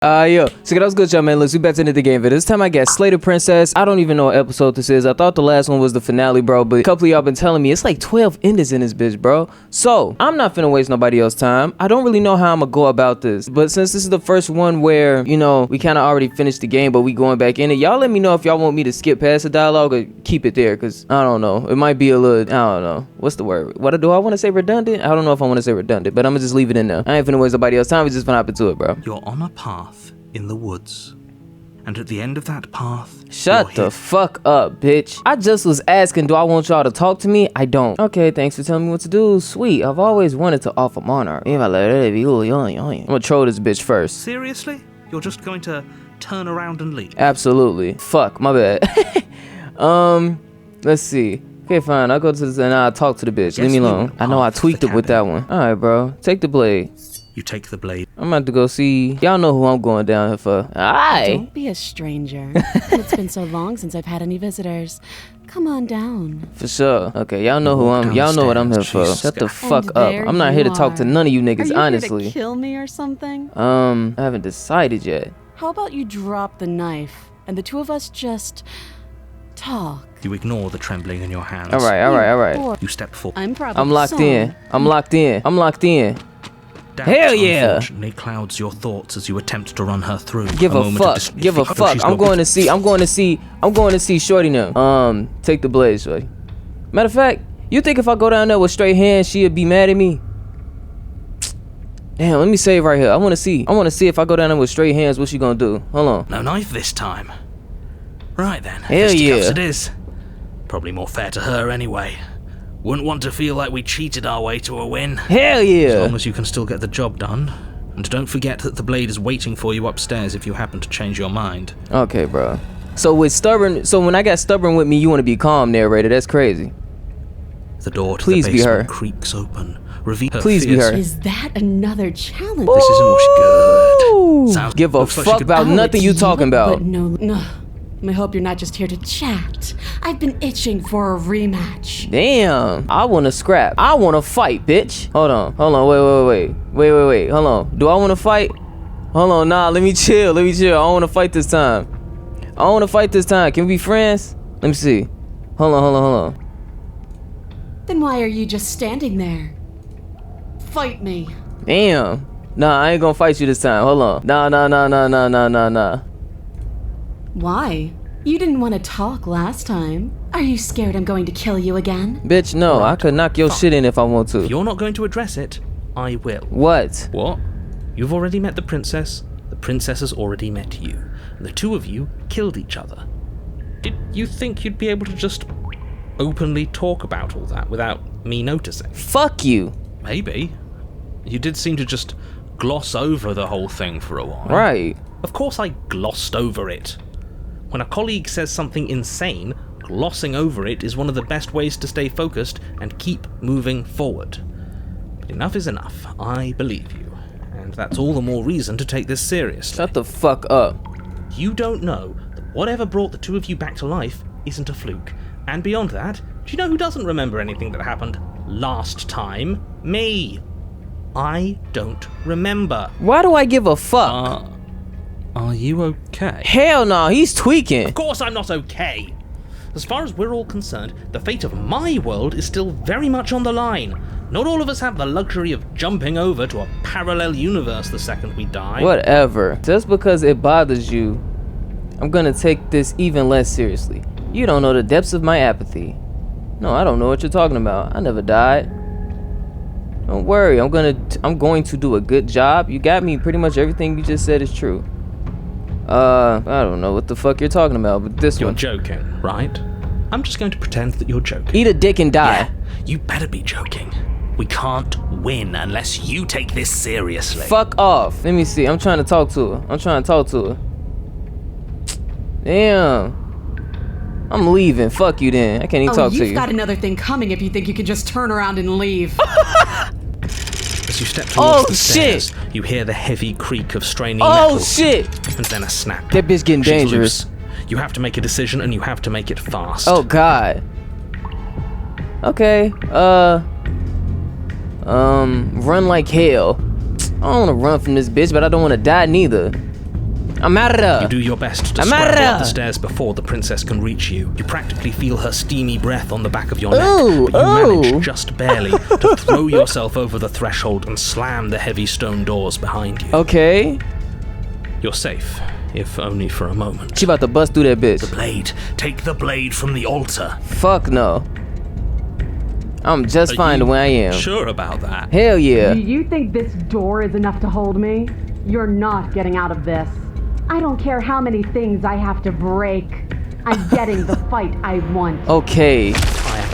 Yo, so that was good, y'all, man. Let's get back into the game video. This time I got Slay the Princess. I don't even know what episode this is. I thought the last one was the finale, bro, but a couple of y'all been telling me it's like 12 endings in this bitch, bro. So, I'm not finna waste nobody else's time. I don't really know how I'm gonna go about this, but since this is the first one where, you know, we kind of already finished the game, but we going back in it, y'all let me know if y'all want me to skip past the dialogue or keep it there, because I don't know. It might be a little, I don't know. What's the word? What do I want to say? Redundant? I don't know if I want to say redundant, but I'm gonna just leave it in there. I ain't finna waste nobody else's time. We just finna hop into it, bro. You're on a path in the woods, and at the end of that path, shut the fuck up, bitch. I just was asking, do I want y'all to talk to me? I don't. Okay, thanks for telling me what to do. Sweet. I've always wanted to offer monarch. I'm gonna troll this bitch first. Seriously? You're just going to turn around and leave? Absolutely. Fuck, my bad. Let's see. Okay, fine. I'll go to this and I'll talk to the bitch. Leave me alone. I know I tweaked it with that one. Alright, bro. Take the blade. You take the blade. I'm about to go see. Y'all know who I'm going down here for. Aye. Don't be a stranger. It's been so long since I've had any visitors. Come on down. For sure. Okay, y'all know who I'm. Y'all know what I'm here for. Shut the fuck up. I'm not here to talk to none of you niggas, honestly. Are you here to kill me or something? I haven't decided yet. How about you drop the knife and the two of us just talk? You ignore the trembling in your hands. All right. You step forward. I'm locked in. I'm locked in. Doubt, hell yeah! Unfortunately, clouds your thoughts as you attempt to run her through. Give a fuck. I'm going to see Shorty now. Take the blade, Shorty. Matter of fact, you think if I go down there with straight hands, she'd be mad at me? Damn, let me save right here. I want to see if I go down there with straight hands, what she gonna do? Hold on. No knife this time. Right then. Hell yeah. It is. Probably more fair to her anyway. Wouldn't want to feel like we cheated our way to a win. Hell yeah! As long as you can still get the job done. And don't forget that the blade is waiting for you upstairs if you happen to change your mind. Okay, bro. So when I got stubborn with me, you want to be calm, narrator. That's crazy. The door to Please the be basement her. creaks open. Reveal her Please be fierce. her. Is that another challenge? This isn't what's good. Give a fuck about nothing you talking about. But no. I hope you're not just here to chat. I've been itching for a rematch. Damn, I want to scrap. I want to fight, bitch. Hold on, wait. Hold on. Do I want to fight? Hold on, nah, let me chill. I don't want to fight this time. Can we be friends? Let me see. Hold on. Then why are you just standing there? Fight me. Damn. Nah, I ain't gonna fight you this time. Hold on. Nah. Why? You didn't want to talk last time. Are you scared I'm going to kill you again? Bitch, no. I could knock your shit in if I want to. If you're not going to address it, I will. What? What? You've already met the princess. The princess has already met you. And the two of you killed each other. Did you think you'd be able to just openly talk about all that without me noticing? Fuck you. Maybe. You did seem to just gloss over the whole thing for a while. Right. Of course I glossed over it. When a colleague says something insane, glossing over it is one of the best ways to stay focused and keep moving forward. But enough is enough. I believe you. And that's all the more reason to take this seriously. Shut the fuck up. You don't know that whatever brought the two of you back to life isn't a fluke. And beyond that, do you know who doesn't remember anything that happened last time? Me. I don't remember. Why do I give a fuck? Are you okay? Hell no, he's tweaking. Of course I'm not okay. As far as we're all concerned, the fate of my world is still very much on the line. Not all of us have the luxury of jumping over to a parallel universe the second we die. Whatever. Just because it bothers you, I'm gonna take this even less seriously. You don't know the depths of my apathy. No, I don't know what you're talking about. I never died. Don't worry, I'm going to do a good job. You got me. Pretty much everything you just said is true. I don't know what the fuck you're talking about, but this one. You're joking, right? I'm just going to pretend that you're joking. Eat a dick and die. Yeah, you better be joking. We can't win unless you take this seriously. Fuck off. Let me see. I'm trying to talk to her. Damn. I'm leaving. Fuck you then. I can't even talk to you. You've got another thing coming if you think you can just turn around and leave. As you step towards the stairs, you hear the heavy creak of straining metal. Shit! And then a snap. That bitch getting dangerous. Loose. You have to make a decision, and you have to make it fast. Oh god. Okay. Run like hell. I don't want to run from this bitch, but I don't want to die neither. I'm out of there. You do your best to scramble up the stairs before the princess can reach you. You practically feel her steamy breath on the back of your neck, but you manage just barely to throw yourself over the threshold and slam the heavy stone doors behind you. Okay. You're safe, if only for a moment. She about to bust through that bitch. The blade. Take the blade from the altar. Fuck no. I'm just fine the way I am. Sure about that? Hell yeah. Do you think this door is enough to hold me? You're not getting out of this. I don't care how many things I have to break. I'm getting the fight I want. Okay.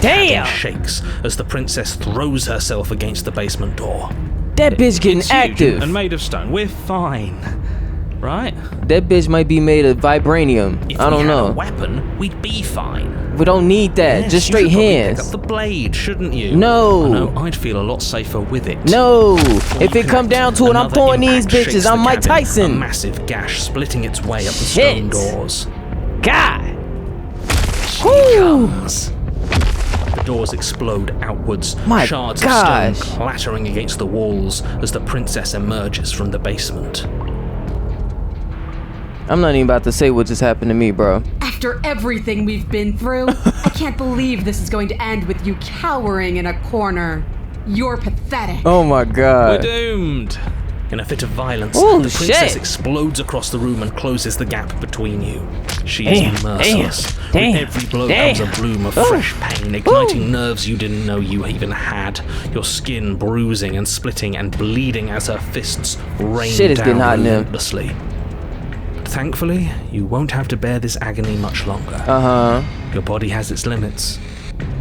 Damn! Shakes as the princess throws herself against the basement door. That bitch getting It's huge active. and made of stone. We're fine, right? That bitch might be made of vibranium. If I don't we had know. a weapon, we'd be fine. We don't need that. Yes, just you straight should probably hands. Pick up the blade, shouldn't you? No. I know, I'd feel a lot safer with it. No. If it come down to it, I'm Another throwing these impact shakes bitches. the I'm Mike cabin, A Tyson. massive gash splitting its way up the Shit. stone doors. God. She Woo. comes. The doors explode outwards, My shards gosh. of stone clattering against the walls as the princess emerges from the basement. I'm not even about to say what just happened to me, bro. After everything we've been through, I can't believe this is going to end with you cowering in a corner. You're pathetic. Oh my We're god. doomed. In a fit of violence, Ooh, the princess shit. explodes across the room and closes the gap between you. She is Damn, merciless. damn, With every blow damn. comes a bloom of Ooh. fresh pain, igniting nerves you didn't know you even had. Your skin bruising and splitting and bleeding as her fists rain Shit is down getting hot in there. relentlessly. But thankfully, you won't have to bear this agony much longer. Your body has its limits,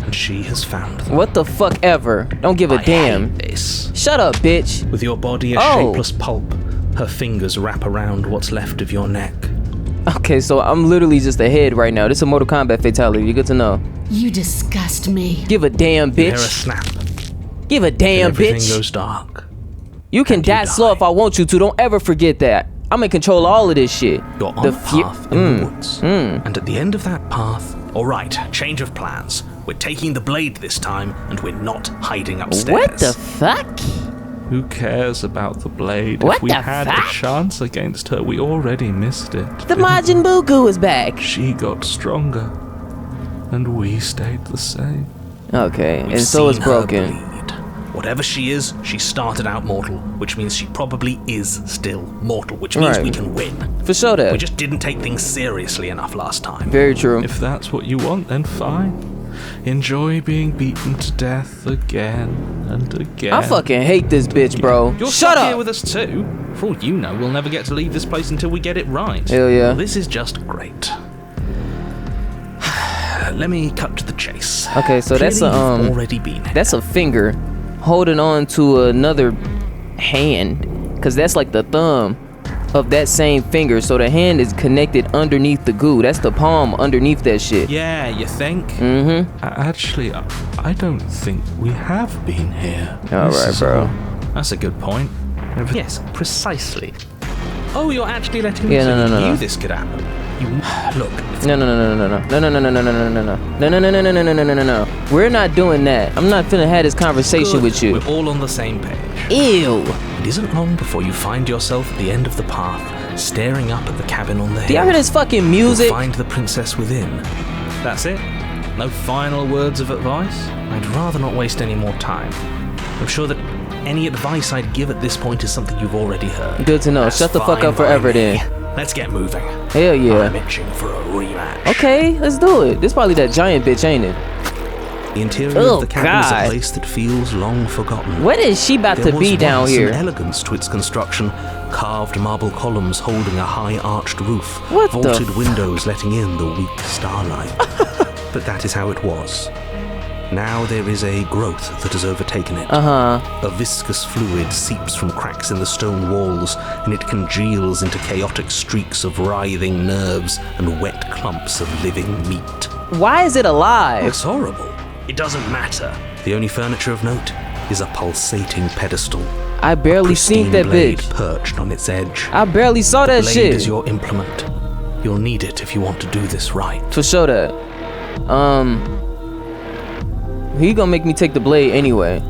and she has found them. What the fuck ever? Don't give a I damn. hate this. Shut up, bitch. With your body a Oh. shapeless pulp, her fingers wrap around what's left of your neck. Okay, so I'm literally just a head right now. This is a Mortal Kombat fatality. You good to know. You disgust me. Give a damn, You hear a bitch. snap. Give a damn, Everything bitch. goes dark. You can and you die slow die. if I want you to. Don't ever forget that. I'm in control of all of this shit. You're on The a fu- path in the woods. And at the end of that path, alright, change of plans. We're taking the blade this time, and we're not hiding upstairs. What the fuck? Who cares about the blade? What If we the had fuck? a chance against her, we already missed it. The didn't Majin Buu goo is back. we? She got stronger, and we stayed the same. Okay, We've and so it's seen her broken. bleed. Whatever she is, she started out mortal, which means she probably is still mortal, which means Right. we can win. For sure We that. just didn't take things seriously enough last time. Very true. If that's what you want, then fine. Enjoy being beaten to death again and again. I fucking hate this bitch, bro. You're Shut stuck up. here with us too. For all you know, we'll never get to leave this place until we get it right. Hell yeah. Well, this is just great. Let me cut to the chase. Okay, so that's Clearly a you've already been here. that's a finger holding on to another hand, cause that's like the thumb of that same finger. So the hand is connected underneath the goo. That's the palm underneath that shit. Yeah, you think? Actually, I don't think we have been here. All This right, is bro. all- That's a good point. Yes, precisely. Oh, you're actually letting me Yeah, no, think no, you no, knew no. this could happen. You look. No. We're not doing that. I'm not finna have this conversation Good. with you. We're all on the same page. Ew. It isn't long before you find yourself at the end of the path, staring up at the cabin on the hill. Do y'all hear this fucking You'll music? find the princess within. That's it? No final words of advice? I'd rather not waste any more time. I'm sure that any advice I'd give at this point is something you've already heard. Good to know. That's Shut the fuck fine up forever by me. then. Let's get moving. Hell yeah. I'm itching for a rematch. Okay, let's do it. This probably that giant bitch, ain't it? The interior Oh, of the cabin is God. a place that feels long forgotten. What is she about There to was be down once here? an elegance to its construction, carved marble columns holding a high arched roof, What the vaulted f- windows letting in the weak starlight. But that is how it was. Now there is a growth that has overtaken it. Uh-huh. A viscous fluid seeps from cracks in the stone walls, and it congeals into chaotic streaks of writhing nerves and wet clumps of living meat. Why is it alive? It's horrible. It doesn't matter. The only furniture of note is a pulsating pedestal. I barely seen Pristine that blade bitch. perched on its edge. I barely saw that Blade shit. is your implement. You'll need it if you want to do this right. For sure that. He gonna make me take the blade anyway.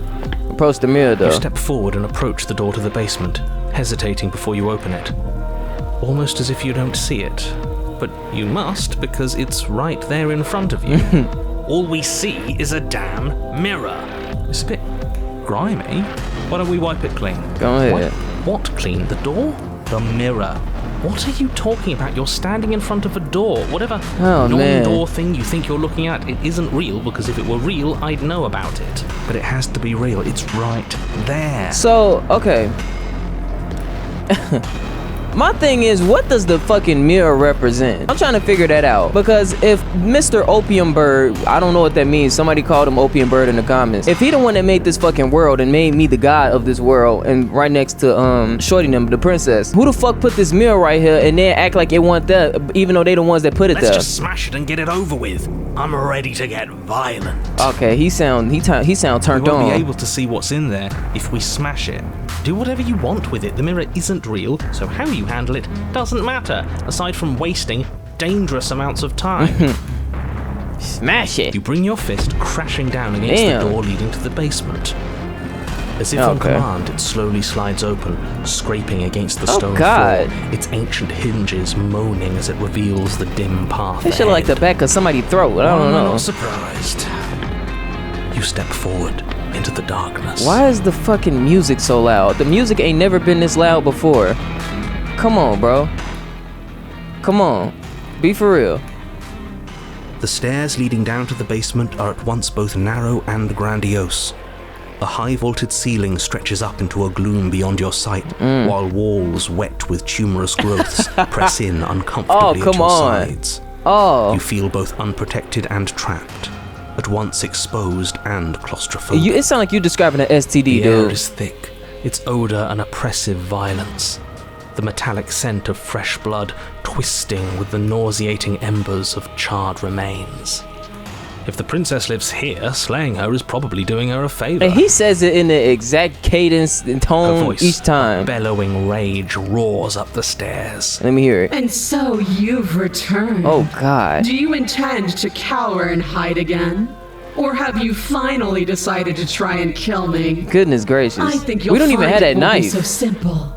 Approach the mirror though. You step forward and approach the door to the basement, hesitating before you open it. almost as if you don't see it. But you must, because it's right there in front of you. All we see is a damn mirror. It's a bit grimy. Why don't we wipe it clean? Go ahead. What clean? The door? The mirror. What are you talking about? You're standing in front of a door. Whatever Oh, man. non-door thing you think you're looking at, it isn't real, because if it were real, I'd know about it. But it has to be real. It's right there. So, okay. My thing is, what does the fucking mirror represent? I'm trying to figure that out. Because if Mr. Opium Bird, I don't know what that means. Somebody called him Opium Bird in the comments. If he the one that made this fucking world and made me the god of this world, and right next to Shorty them, the princess, who the fuck put this mirror right here and then act like it want that, even though they the ones that put it Let's there? just smash it and get it over with. I'm ready to get violent. Okay, he sound We turned won't on. be able to see what's in there if we smash it. Do whatever you want with it. The mirror isn't real, so how you handle it doesn't matter, aside from wasting dangerous amounts of time. Smash it. You bring your fist crashing down against Damn. the door leading to the basement. As if on Okay. command, it slowly slides open, scraping against the Oh, stone God. floor, its ancient hinges moaning as it reveals the dim path This shit look like the ahead. back of somebody's throat. I don't I'm know. not surprised. You step forward into the darkness. Why is the fucking music so loud? The music ain't never been this loud before. Come on, bro. Come on. Be for real. The stairs leading down to the basement are at once both narrow and grandiose. A high-vaulted ceiling stretches up into a gloom beyond your sight, while walls wet with tumorous growths press in uncomfortably come at your on. sides. Oh. You feel both unprotected and trapped, at once exposed and claustrophobic. It sounds like you describing an STD, The air dude. is thick, its odor an oppressive violence. The metallic scent of fresh blood twisting with the nauseating embers of charred remains. If the princess lives here, slaying her is probably doing her a favor. And he says it in the exact cadence and Her tone voice, each time. bellowing rage, roars up the stairs. Let me hear it. And so you've returned. Oh, God. Do you intend to cower and hide again? Or have you finally decided to try and kill me? Goodness gracious. I think you'll We don't even find have it that won't be knife. so simple.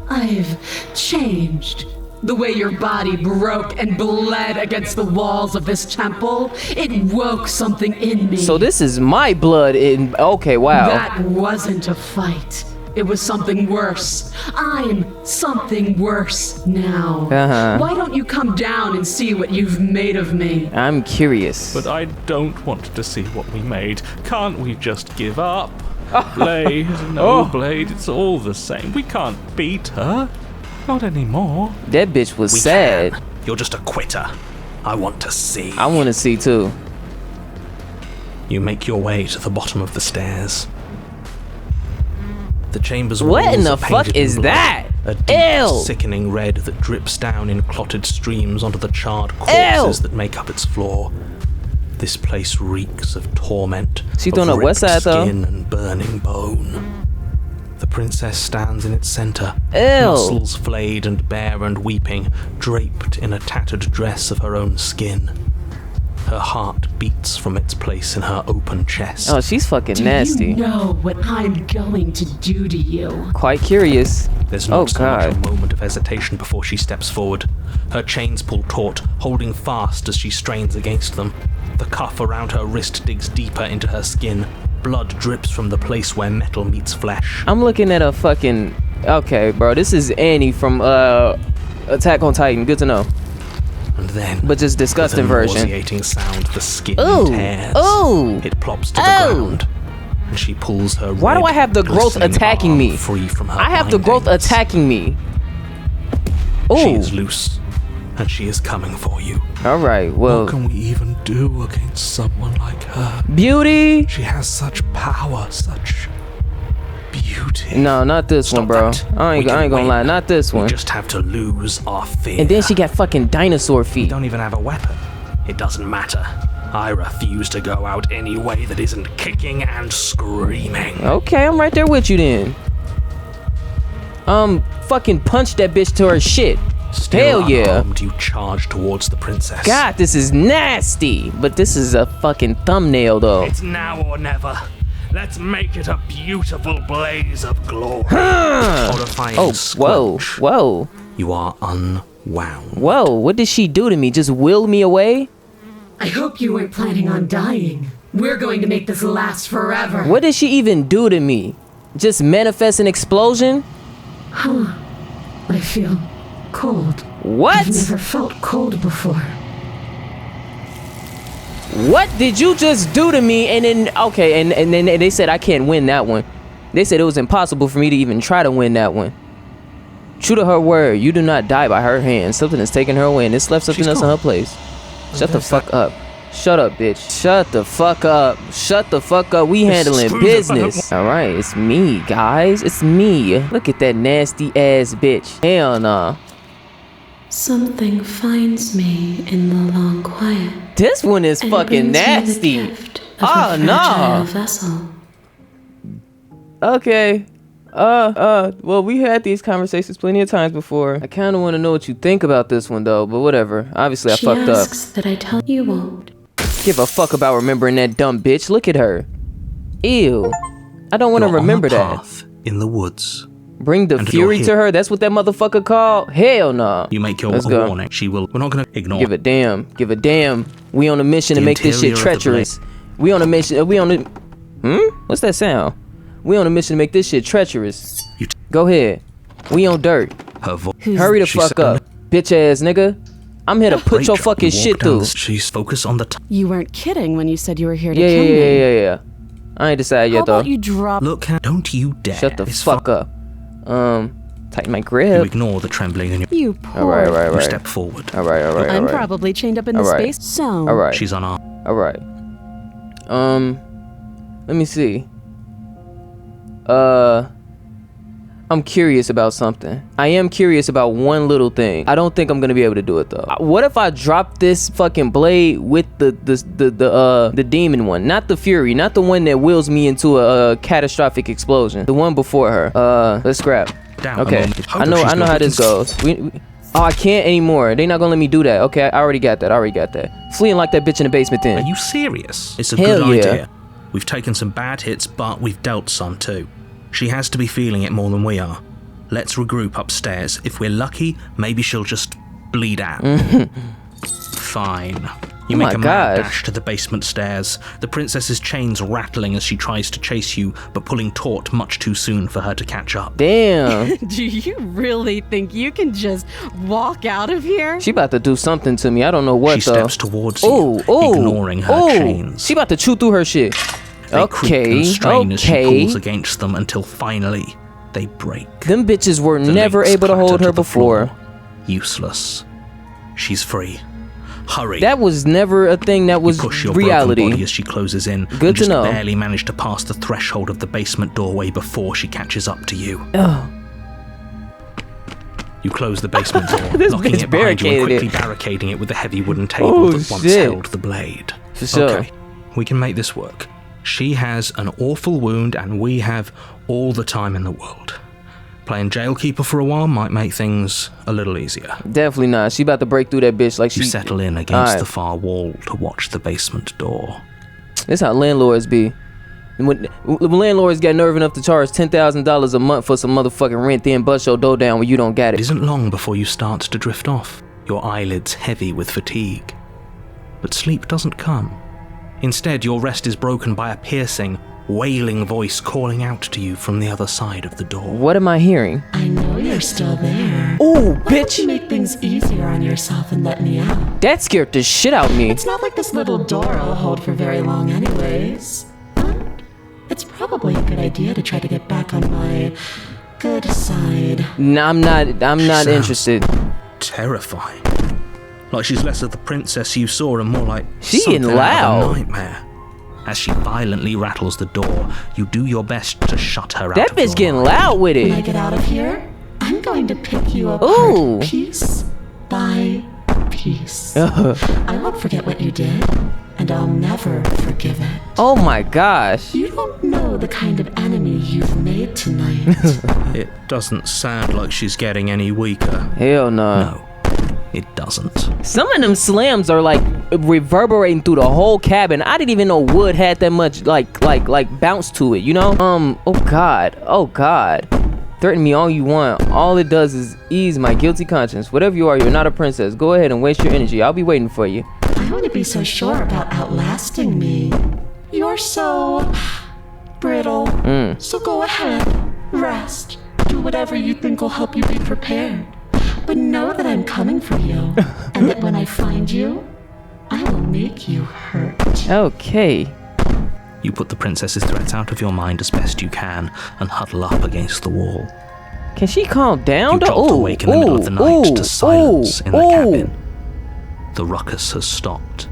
I've changed. The way your body broke and bled against the walls of this temple, it woke something in me. So this is my blood in... Okay, wow. That wasn't a fight. It was something worse. I'm something worse now. Uh-huh. Why don't you come down and see what you've made of me? I'm curious. But I don't want to see what we made. Can't we just give up? Blade, no blade, it's all the same. We can't beat her. Not anymore. That bitch was We sad. can. You're just a quitter. I want to see. I want to see too. You make your way to the bottom of the stairs. The chamber's What walls in the are fuck painted in is blood, that? A deep, Ew. sickening red that drips down in clotted streams onto the charred corpses Ew. that make up its floor. This place reeks of torment, She of doing the ripped west side, though? skin and burning bone. The princess stands in its center, Ew. muscles flayed and bare and weeping, draped in a tattered dress of her own skin. Her heart beats from its place in her open chest. Oh, she's fucking Do nasty. you know what I'm going to do to you? Quite curious. There's not Oh, so much God. a moment of hesitation before she steps forward. Her chains pull taut, holding fast as she strains against them. The cuff around her wrist digs deeper into her skin. Blood drips from the place where metal meets flesh. I'm looking at a fucking... Okay, bro. This is Annie from Attack on Titan. Good to know. And then, But just disgusting with a version. nauseating sound, the skin Ooh. tears. Ooh. It plops to the Ooh. ground. And she pulls her Why do red, I have the growth glistening attacking arm me? free from her I have the growth bindings. attacking me. She Ooh. is loose, and she is coming for you. All right. Well, What can we even do against someone like her? beauty. She has such power, such beauty. No, not this one, Stop bro. that. I ain't We can gonna lie. win. Not this We one. just have to lose our fear. And then she got fucking dinosaur We feet. don't even have a weapon. It doesn't matter. I refuse to go out any way that isn't kicking and screaming. Okay, I'm right there with you then. Fucking punch that bitch to her shit. Still Hell yeah. unarmed, you charge towards the princess. God, this is nasty. But this is a fucking thumbnail though. It's now or never. Let's make it a beautiful blaze of glory. Huh. Horrifying Oh, whoa, squelch. whoa. You are unwound. Whoa, what did she do to me? Just will me away? I hope you weren't planning on dying. We're going to make this last forever. What did she even do to me? Just manifest an explosion? I feel cold. What? I've never felt cold before. What did you just do to me? And then, okay, and then they said I can't win that one. They said it was impossible for me to even try to win that one. True to her word, you do not die by her hand. Something is taking her away, and it's left something else in her place. Shut the fuck up. Shut up, bitch. Shut the fuck up. Shut the fuck up. We handling business. Alright, it's me, guys. It's me. Look at that nasty ass bitch. Hell nah. Something finds me in the long quiet. This one is and fucking brings me the nasty. gift of Oh a no. fragile vessel. Okay. Well, we had these conversations plenty of times before. I kind of want to know what you think about this one, though, but whatever. Obviously, I She fucked up. asks that I tell you won't. Give a fuck about remembering that dumb bitch. Look at her. Ew. I don't want to You're on remember the that. path in the woods. Bring the And fury you're to here. her? That's what that motherfucker called? Hell nah. You make your Let's go. warning. She will. We're not going to ignore. Give a damn. Give a damn. We on a mission to The make this shit interior of the treacherous. We on a mission. We on a... What's that sound? We on a mission to make this shit treacherous. Go ahead. We on dirt. Her voice. Hurry the fuck up. Bitch ass nigga. I'm here to put your fucking shit through. She's focused on the. You weren't kidding when you said you were here to Yeah, kill me. yeah. I ain't decided How yet, though. about you drop? Look, don't you dare. Shut the It's fuck fine. up. Tighten my You grip. ignore the trembling and You poor. Alright. you step forward. Alright. I'm probably chained up in the Alright. space zone. Alright. She's unarmed. Alright. Let me see. I'm curious about something. I am curious about one little thing. I don't think I'm gonna be able to do it though. What if I drop this fucking blade with the demon one? Not the fury, not the one that wills me into a catastrophic explosion. The one before her. Let's scrap. Down a Okay. moment. I know how this goes. Oh, I can't anymore. They not gonna let me do that. Okay, I already got that. Fleeing like that bitch in the basement then. Are you serious? It's a Hell good yeah. idea. We've taken some bad hits, but we've dealt some too. She has to be feeling it more than we are. Let's regroup upstairs. If we're lucky, maybe she'll just bleed out. Fine. You Oh make my a mad gosh. dash to the basement stairs, the princess's chains rattling as she tries to chase you, but pulling taut much too soon for her to catch up. Damn. Do you really think you can just walk out of here? She about to do something to me. I don't know what She though. steps towards you, ignoring her chains. She about to chew through her shit. They creak and strain as she okay. pulls against them until finally they break. Them bitches were The never links able to clatter hold her the before. floor. Useless. She's free. Hurry. That was never a thing that You was push your broken reality. body as she closes in. Good and to just know. barely manage to pass the threshold of the basement doorway before she catches up to you. Ugh. You close the basement door, This locking bitch it behind you and barricaded quickly it. barricading it with the heavy wooden table Oh, that once shit. held the blade. For sure. Okay, we can make this work. She has an awful wound and we have all the time in the world. Playing jailkeeper for a while might make things a little easier. Definitely not. She about to break through that bitch like she. You settle in against Alright. the far wall to watch the basement door. This how landlords be. And when landlords got nerve enough to charge $10,000 a month for some motherfucking rent, then bust your door down when you don't got It it. isn't long before you start to drift off, your eyelids heavy with fatigue. But sleep doesn't come. Instead, your rest is broken by a piercing, wailing voice calling out to you from the other side of the door. What am I hearing? I know you're still there. Oh, Why don't you bitch! make things easier on yourself and let me out? That scared the shit out of me. It's not like this little door will hold for very long anyways. But it's probably a good idea to try to get back on my good side. Nah, I'm not Sounds interested. Terrifying. Like she's less of the princess you saw and more like She something getting out of a loud. nightmare. As she violently rattles the door, you do your best to shut her out. That of bitch your getting mind. loud with When I it. get out of here, I'm going to pick you apart Ooh. piece by piece. I won't forget what you did, and I'll never forgive it. Oh my gosh. You don't know the kind of enemy you've made tonight. It doesn't sound like she's getting any weaker. Hell no. No, it doesn't. Some of them slams are like reverberating through the whole cabin. I didn't even know wood had that much like bounce to it, you know? Oh god. Threaten me all you want. All it does is ease my guilty conscience. Whatever you are, you're not a princess. Go ahead and waste your energy. I'll be waiting for you. I wouldn't be so sure about outlasting me. You're so brittle. So go ahead, rest. Do whatever you think will help you be prepared. But know that I'm coming for you. And that when I find you, I will make you hurt. Okay. You put the princess's threats out of your mind as best you can and huddle up against the wall. Can she calm down? You jolt awake in the middle of the night to silence in the cabin. The ruckus has stopped,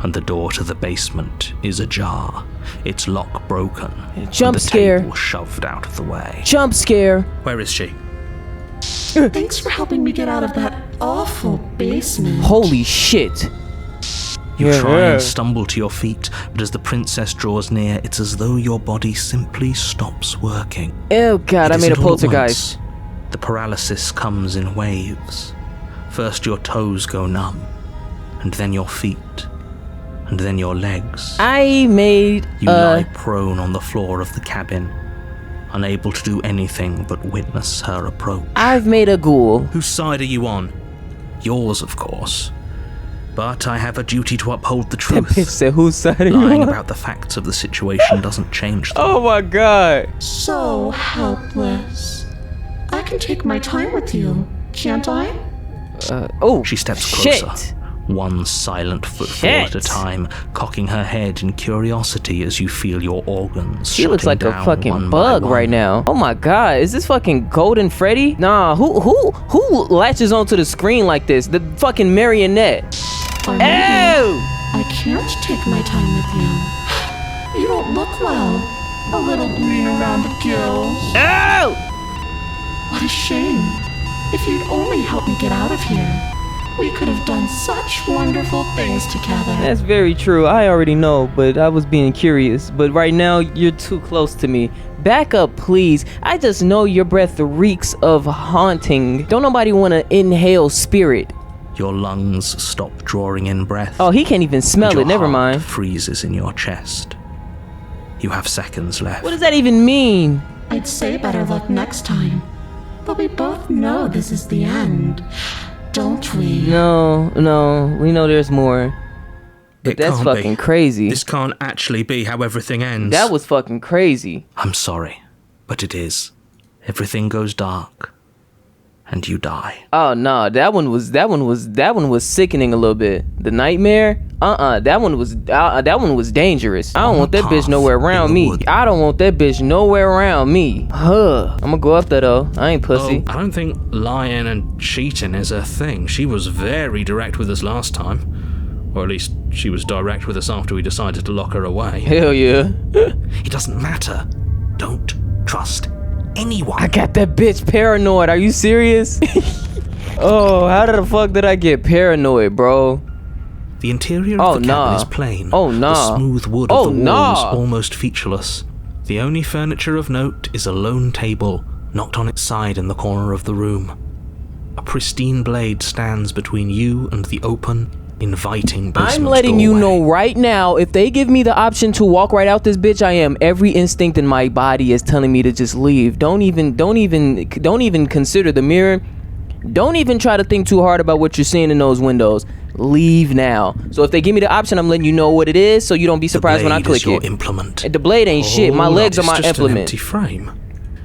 and the door to the basement is ajar, its lock broken, Jump and the scare. table shoved out of the way. Jump scare. Where is she? Thanks for helping me get out of that awful basement. Holy shit. You try and stumble to your feet, but as the princess draws near, it's as though your body simply stops working. Oh god, I made a It isn't all at poltergeist. once. The paralysis comes in waves. First your toes go numb, and then your feet, and then your legs. I made You lie prone on the floor of the cabin, unable to do anything but witness her approach. I've made a ghoul. Whose side are you on? Yours, of course. But I have a duty to uphold the That truth. bitch said, whose side are you Lying on? about the facts of the situation doesn't change them. Oh my god. So helpless. I can take my time with you, can't I? Oh, She steps shit. closer, one silent footfall at a Shit. time, cocking her head in curiosity as you feel your organs. She looks like shutting a down fucking one bug by one. right now. Oh my god, is this fucking Golden Freddy? Nah, who latches onto the screen like this? The fucking marionette. Or maybe Oh! I can't take my time with you. You don't look well. A little green around the gills. Oh! What a shame. If you'd only help me get out of here, we could have done such wonderful things together. That's very true. I already know, but I was being curious. But right now, you're too close to me. Back up, please. I just know your breath reeks of haunting. Don't nobody want to inhale spirit. Your lungs stop drawing in breath. Oh, he can't even and smell your it. Never heart mind. freezes in your chest. You have seconds left. What does that even mean? I'd say better luck next time. But we both know this is the end, don't we? No, we know there's more. But It that's can't fucking be. crazy. This can't actually be how everything ends. That was fucking crazy. I'm sorry, but it is. Everything goes dark, and you die. Oh no, that one was sickening a little bit. The nightmare, that one was dangerous. I don't On want the that bitch path nowhere in around the me. wood. I don't want that bitch nowhere around me. I'm gonna go up there though. I ain't pussy. I don't think lying and cheating is a thing. She was very direct with us last time. Or at least she was direct with us after we decided to lock her away. Hell yeah. It doesn't matter. Don't trust anyone. I got that bitch paranoid. Are you serious? Oh, how the fuck did I get paranoid, bro? The interior Oh, of the cabin nah. is plain. Oh, nah. The smooth wood Oh, of the nah. walls almost featureless. The only furniture of note is a lone table, knocked on its side in the corner of the room. A pristine blade stands between you and the open, inviting basement I'm letting you doorway. know right now, if they give me the option to walk right out this bitch, I am. Every instinct in my body is telling me to just leave. Don't even consider the mirror. Don't even try to think too hard about what you're seeing in those windows. Leave now. So if they give me the option, I'm letting you know what it is, so you don't be surprised when I The blade click is your it. implement. The blade ain't shit. My Hold legs up, are my it's just implement. An empty frame.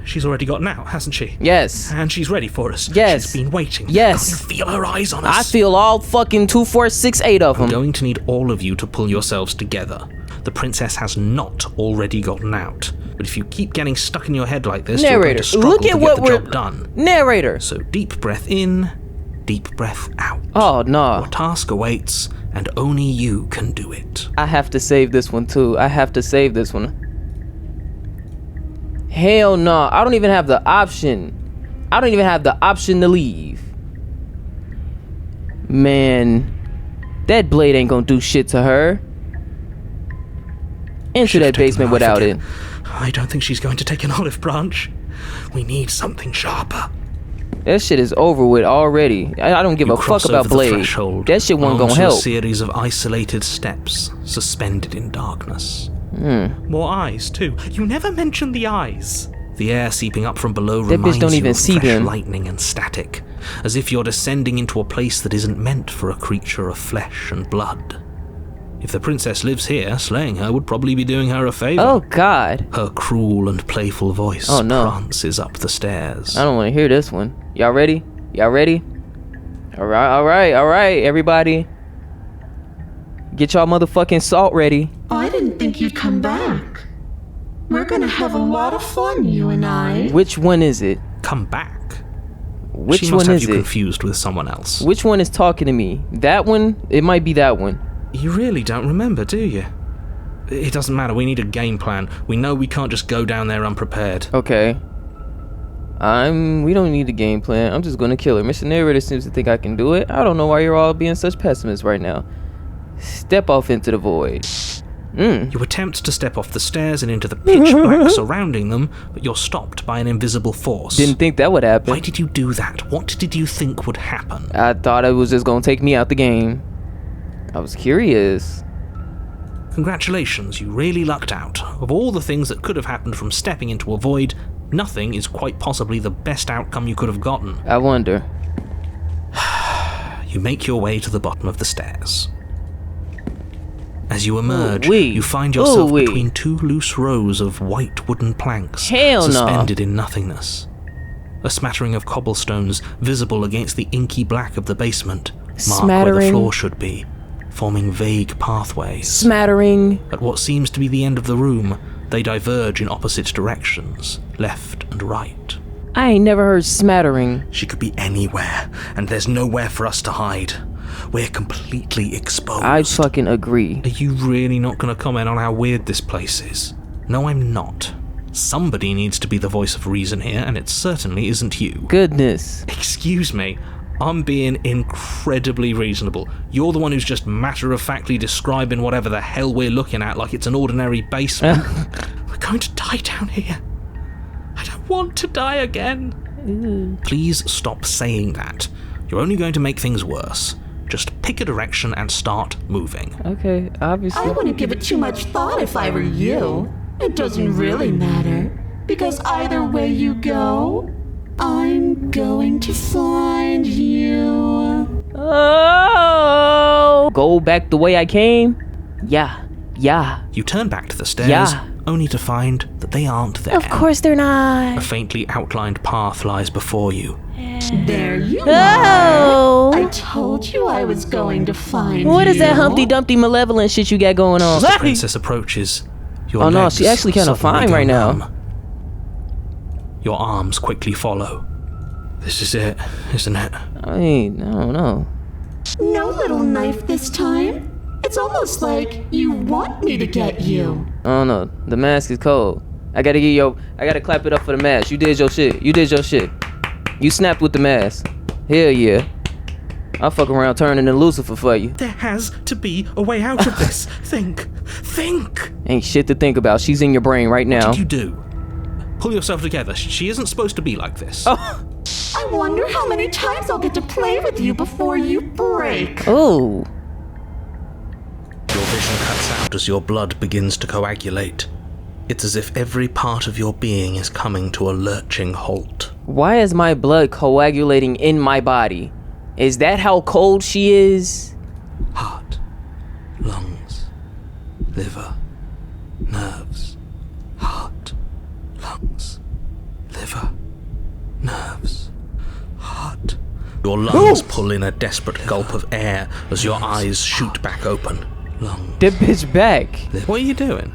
She's already gotten out, hasn't she? Yes. And she's ready for us. Yes. She's been waiting. Yes. Can't you feel her eyes on us? I feel all fucking 2, 4, 6, 8 of I'm them. going to need all of you to pull yourselves together. The princess has not already gotten out. But if you keep getting stuck in your head like this, you're going Narrator, to struggle look to at get what the we're... job done. Narrator. So deep breath in, deep breath out. Oh, no. Your task awaits, and only you can do it. I have to save this one too. I have to save this one. Hell no. I don't even have the option. I don't even have the option to leave. Man, that blade ain't gonna do shit to her. Into Should've that taken basement the knife without it. again. I don't think she's going to take an olive branch. We need something sharper. That shit is over with already. I don't give You a fuck cross about over the blade. threshold That shit wasn't gonna onto help. A series of isolated steps suspended in darkness. More eyes, too. You never mentioned the eyes. The air seeping up from below That bitch reminds don't you even of see fresh them. lightning and static, as if you're descending into a place that isn't meant for a creature of flesh and blood. If the princess lives here, slaying her would probably be doing her a favor. Oh God. Her cruel and playful voice prances up the stairs. I don't want to hear this one. Y'all ready? Y'all ready? All right, everybody. Get y'all motherfucking salt ready. I didn't think you'd come back. We're gonna have a lot of fun, you and I. Which one is it? Come back. Which She must one have is you it? confused with someone else. Which one is talking to me? That one? It might be that one. You really don't remember, do you? It doesn't matter, we need a game plan. We know we can't just go down there unprepared. Okay. We don't need a game plan. I'm just gonna kill her. Mr. Narrator seems to think I can do it. I don't know why you're all being such pessimists right now. Step off into the void. You attempt to step off the stairs and into the pitch black surrounding them, but you're stopped by an invisible force. Didn't think that would happen. Why did you do that? What did you think would happen? I thought it was just gonna take me out the game. I was curious. Congratulations, you really lucked out. Of all the things that could have happened from stepping into a void, nothing is quite possibly the best outcome you could have gotten. I wonder. You make your way to the bottom of the stairs. As you emerge, Ooh-wee. you find yourself Ooh-wee. between two loose rows of white wooden planks Hell no. suspended in nothingness. A smattering of cobblestones visible against the inky black of the basement mark where the Smattering. floor should be, forming vague pathways. Smattering. At what seems to be the end of the room, they diverge in opposite directions, left and right. I ain't never heard smattering. She could be anywhere, and there's nowhere for us to hide. We're completely exposed. I fucking agree. Are you really not going to comment on how weird this place is? No, I'm not. Somebody needs to be the voice of reason here, and it certainly isn't you. Goodness. Excuse me, I'm being incredibly reasonable. You're the one who's just matter-of-factly describing whatever the hell we're looking at like it's an ordinary basement. We're going to die down here. I don't want to die again. Please stop saying that. You're only going to make things worse. Just pick a direction and start moving. Okay, obviously. I wouldn't give it too much thought if I were you. It doesn't really matter, because either way you go, I'm going to find you. Oh! Go back the way I came? Yeah. You turn back to the stairs, Yeah. only to find that they aren't there. Of course they're not. A faintly outlined path lies before you. There you are. Oh! I told you I was going to find you. What is that Humpty Dumpty malevolent shit you got going on? As the princess approaches, your Oh no, legs she actually kind of suddenly fine go right now. numb. Your arms quickly follow. This is it, isn't it? I mean, I don't know. No little knife this time. It's almost like you want me to get you. I don't know. The mask is cold. I gotta clap it up for the mask. You did your shit. You snapped with the mask. Hell yeah. I'll fuck around turning into Lucifer for you. There has to be a way out of this. Think! Ain't shit to think about. She's in your brain right now. What did you do? Pull yourself together. She isn't supposed to be like this. Oh. I wonder how many times I'll get to play with you before you break. Oh. Your vision cuts out as your blood begins to coagulate. It's as if every part of your being is coming to a lurching halt. Why is my blood coagulating in my body? Is that how cold she is? Heart, lungs, liver, nerves. Heart, lungs, liver, nerves, heart. Your lungs pull in a desperate gulp of air as your eyes shoot back open. Lungs. That bitch back. What are you doing?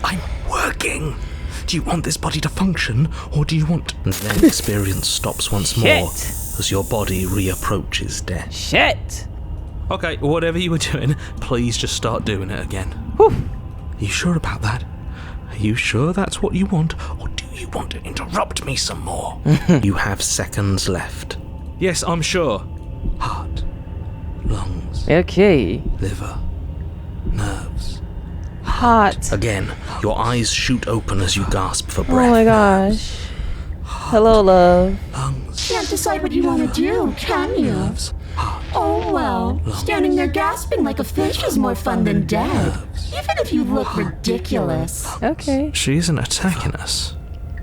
I'm working. Do you want this body to function, or do you want... And then experience stops once more Shit. as your body reapproaches death. Shit. Okay, whatever you were doing, please just start doing it again. Whew. Are you sure about that? Are you sure that's what you want, or do you want to interrupt me some more? You have seconds left. Yes, I'm sure. Heart, lungs, Okay. liver, nerves. Hot. Again, your eyes shoot open as you gasp for Oh breath. my gosh. Hello, love. Lungs, Can't decide what you want to do, can you? nerves, heart, Oh well, standing there gasping like a fish is more fun than dead. Even if you look ridiculous. Okay. She isn't attacking us.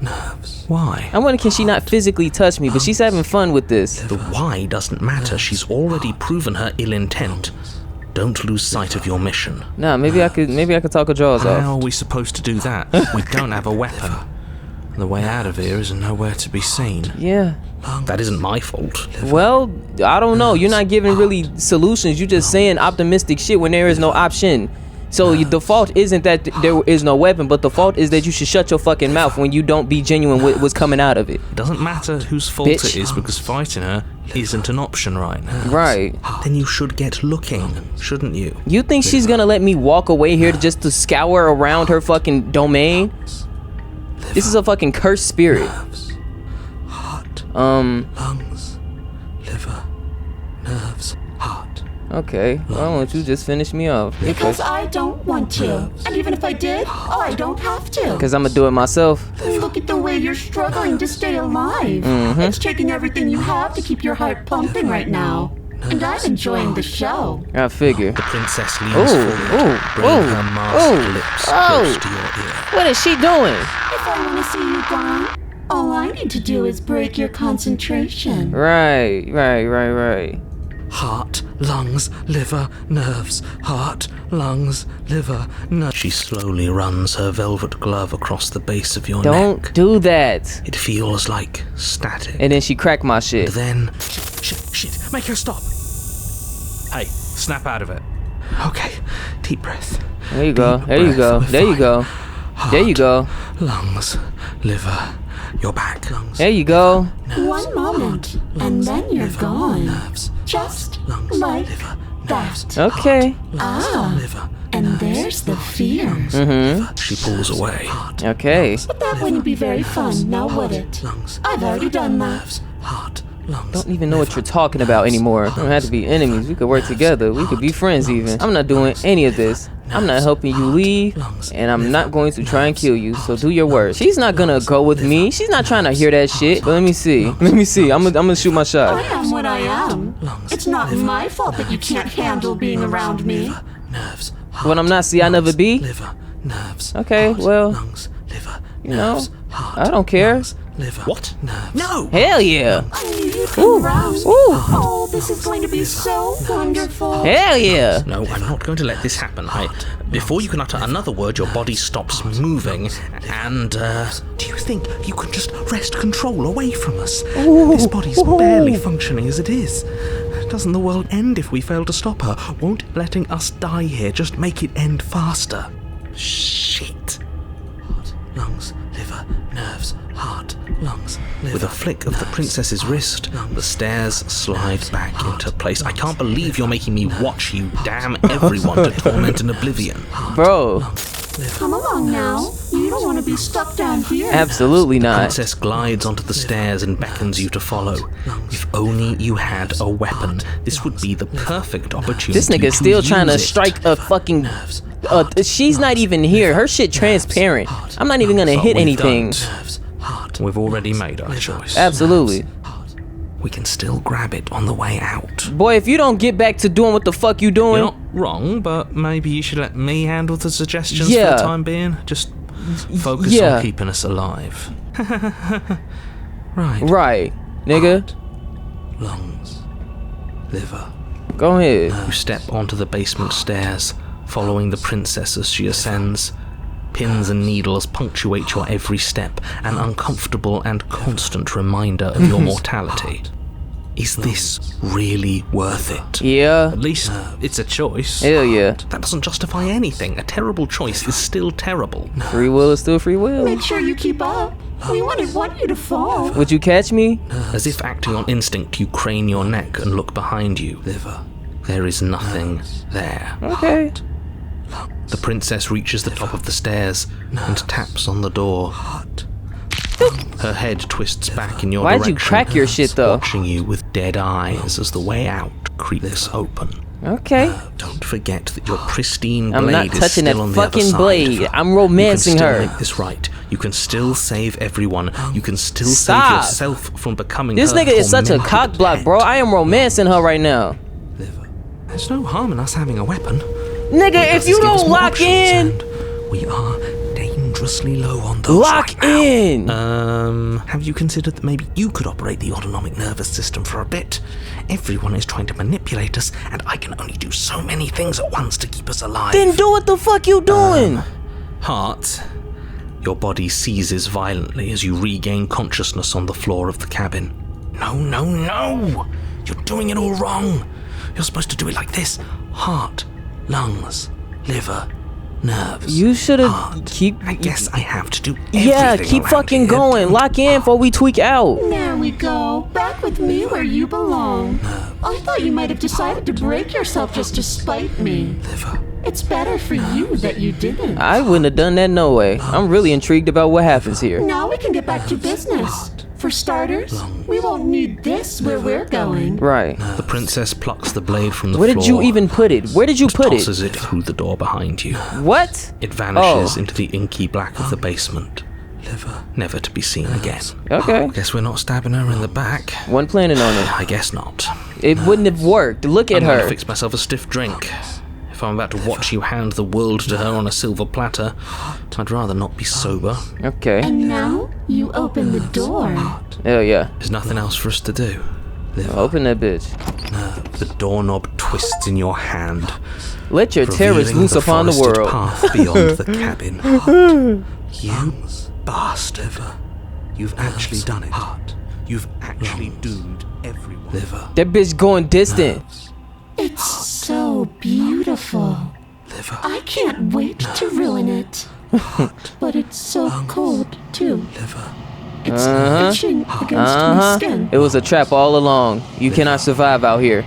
nerves. Why? I wonder, can she not physically touch me, but she's having fun with this. The why doesn't matter. She's already proven her ill intent. Don't lose sight of your mission. Nah, maybe I could talk her jaws off. How are we supposed to do that? We don't have a weapon. The way out of here is nowhere to be seen. Yeah. That isn't my fault. Well, I don't know. You're not giving really solutions. You're just saying optimistic shit when there is no option. So the fault isn't that there is no weapon, but the fault is that you should shut your fucking mouth when you don't be genuine with what's coming out of it. It doesn't matter whose fault Bitch. it is, because fighting her isn't an option right now. Right. Then you should get looking, shouldn't you? You think she's gonna let me walk away here just to scour around her fucking domain? This is a fucking cursed spirit. Heart, lungs, liver, nerves, heart. Okay, why don't you just finish me off? Because I don't want to. And even if I did, I don't have to. Because I'm gonna do it myself. Look at the way you're struggling to stay alive. It's taking everything you have to keep your heart pumping right now. And I'm enjoying the show. I figure. The princess leans forward, bringing her masked lips close to your ear. What is she doing? If I want to see you gone, all I need to do is break your concentration. Right. Heart, lungs, liver, nerves. Heart, lungs, liver, nerves. She slowly runs her velvet glove across the base of your neck. Don't do that. It feels like static. And then she cracked my shit. Then, shit, make her stop. Hey, snap out of it. Okay, deep breath. There you go. Deep There you breath. go. We're There you fine. go. Heart, There you go. lungs, liver, your back, lungs, There you go. One moment, and then you're gone. nerves, Just lungs, like liver, that. Okay. Ah, liver. and there's the fear. She pulls away. Okay. But that wouldn't be very fun, now would it? Lungs, I've already done that. nerves, heart, lungs. Don't even know what you're talking about anymore. We don't have to be enemies. We could work together. We could be friends even. I'm not doing any of this. I'm not helping you leave, and I'm not going to try and kill you, so do your worst. She's not gonna go with me. She's not trying to hear that shit. But let me see. I'm gonna shoot my I shot. am what I am. It's not my fault that you can't handle being around me. Nerves, When I'm not, see, I never be. liver, nerves. Okay, heart, well, lungs, liver, you know, nerves, heart, I don't care. lungs, liver. What? Nerves. No. Hell yeah. I knew you'd come around. Oh, this is going to be so wonderful. Hell yeah. No, I'm not going to let this happen. Before you can utter another word, your body stops moving, and, do you think you can just wrest control away from us? This body's barely functioning as it is. Doesn't the world end if we fail to stop her? Won't letting us die here just make it end faster? Shit. Heart, lungs, liver, nerves, heart, lungs, liver. With a flick of the princess's wrist, the stairs slide back into place. I can't believe you're making me watch you damn everyone to torment and oblivion. Bro, Come along now. You don't want to be stuck down here. absolutely The not. princess glides onto the stairs and beckons you to follow. If only you had a weapon, this would be the perfect opportunity. This nigga's still trying to use it. strike a fucking... she's not even here. Her shit transparent. I'm not even gonna But hit we anything. don't. We've already made our choice. Absolutely. We can still grab it on the way out. Boy, if you don't get back to doing what the fuck you doing... You're not wrong, but maybe you should let me handle the suggestions for Yeah. the time being. Just focus Yeah. on keeping us alive. Right. Right, nigga. Lungs. Liver. Go ahead. You step onto the basement stairs, following the princess as she ascends. Pins and needles punctuate your every step, an uncomfortable and constant reminder of your mortality. Is this really worth it? Yeah. At least it's a choice. Hell yeah. That doesn't justify anything. A terrible choice is still terrible. Free will is still free will. Make sure you keep up. We wouldn't want you to fall. Would you catch me? As if acting on instinct, you crane your neck and look behind you. There is nothing there. Okay. The princess reaches the top of the stairs and taps on the door. Her head twists back in your Why'd direction. you crack your shit though? Watching you with dead eyes as the way out creaks open. Okay. Don't forget that your pristine blade I'm not is touching still that on the other fucking side. blade. I'm You romancing can her. still make this right. You can still save everyone. You can still Stop. save yourself from becoming This her nigga is such a tormented cock block, pet. bro. I am romancing her right now. There's no harm in us having a weapon. Nigga, if Does you this give us don't more lock options? in... And we are dangerous dangerously low on those. Lock in! Have you considered that maybe you could operate the autonomic nervous system for a bit? Everyone is trying to manipulate us, and I can only do so many things at once to keep us alive. Then do what the fuck you doing? Heart. Your body seizes violently as you regain consciousness on the floor of the cabin. No, no, no! You're doing it all wrong. You're supposed to do it like this. Heart, lungs, liver, nerves. You should've I guess I have to do everything. Yeah, keep around fucking here. going. Lock in before we tweak out. There we go. Back with me where you belong. I thought you might have decided to break yourself just to spite me. Liver. It's better for you that you didn't. I wouldn't have done that no way. I'm really intrigued about what happens here. Now we can get back to business. For starters, we won't need this where we're going. Right. The princess plucks the blade from the Where floor. did you even put it? Where did you put it? Tosses it through the door behind you. What? It vanishes Oh. into the inky black of the basement. Never to be seen again. Okay. Guess we're not stabbing her in the back. Wasn't planning on it. I guess not. It wouldn't have worked. Look at I'm gonna her. fix myself a stiff drink. If I'm about to watch you hand the world to her on a silver platter, I'd rather not be sober. Okay. And now you open the door. Hell yeah. There's nothing else for us to do. Open that bitch. The doorknob twists in your hand, Let your terrors revealing loose upon the forested world. path beyond the cabin. You bastard. You've actually done it. You've actually doomed everyone. Liver. That bitch going distant. It's so beautiful. Liver. I can't wait to ruin it. But it's so cold, too. Liver. It's itching against my skin. It was a trap all along. You cannot survive out here.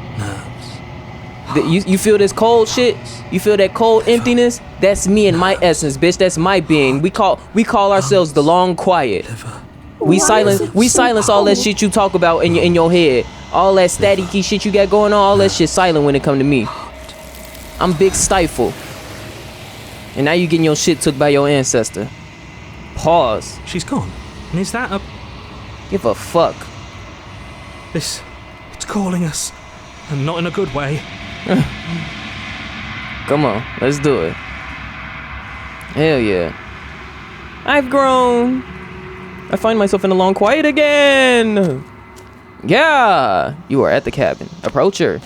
You feel this cold shit? You feel that cold emptiness? That's me and my essence, bitch. That's my being. We call ourselves the long quiet. We Why is it so silence all that cold? shit you talk about in your head. All that staticky shit you got going on, all that shit silent when it come to me. I'm Big Stifle. And now you getting your shit took by your ancestor. Pause. She's gone. And is that a... Give a fuck. It's calling us. And not in a good way. Come on, let's do it. Hell yeah. I've grown. I find myself in the long quiet again. Yeah, you are at the cabin. Approach her.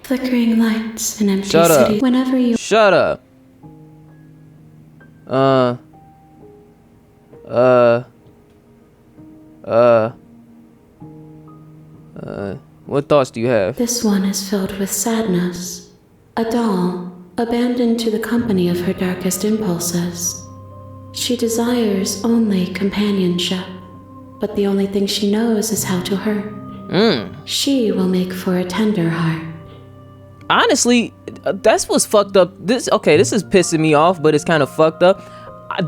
Flickering lights in empty Shut up. city. Whenever you Shut up. What thoughts do you have? This one is filled with sadness. A doll, abandoned to the company of her darkest impulses. She desires only companionship, but the only thing she knows is how to hurt. She will make for a tender heart. Honestly, that's what's fucked up. This is pissing me off, but it's kind of fucked up.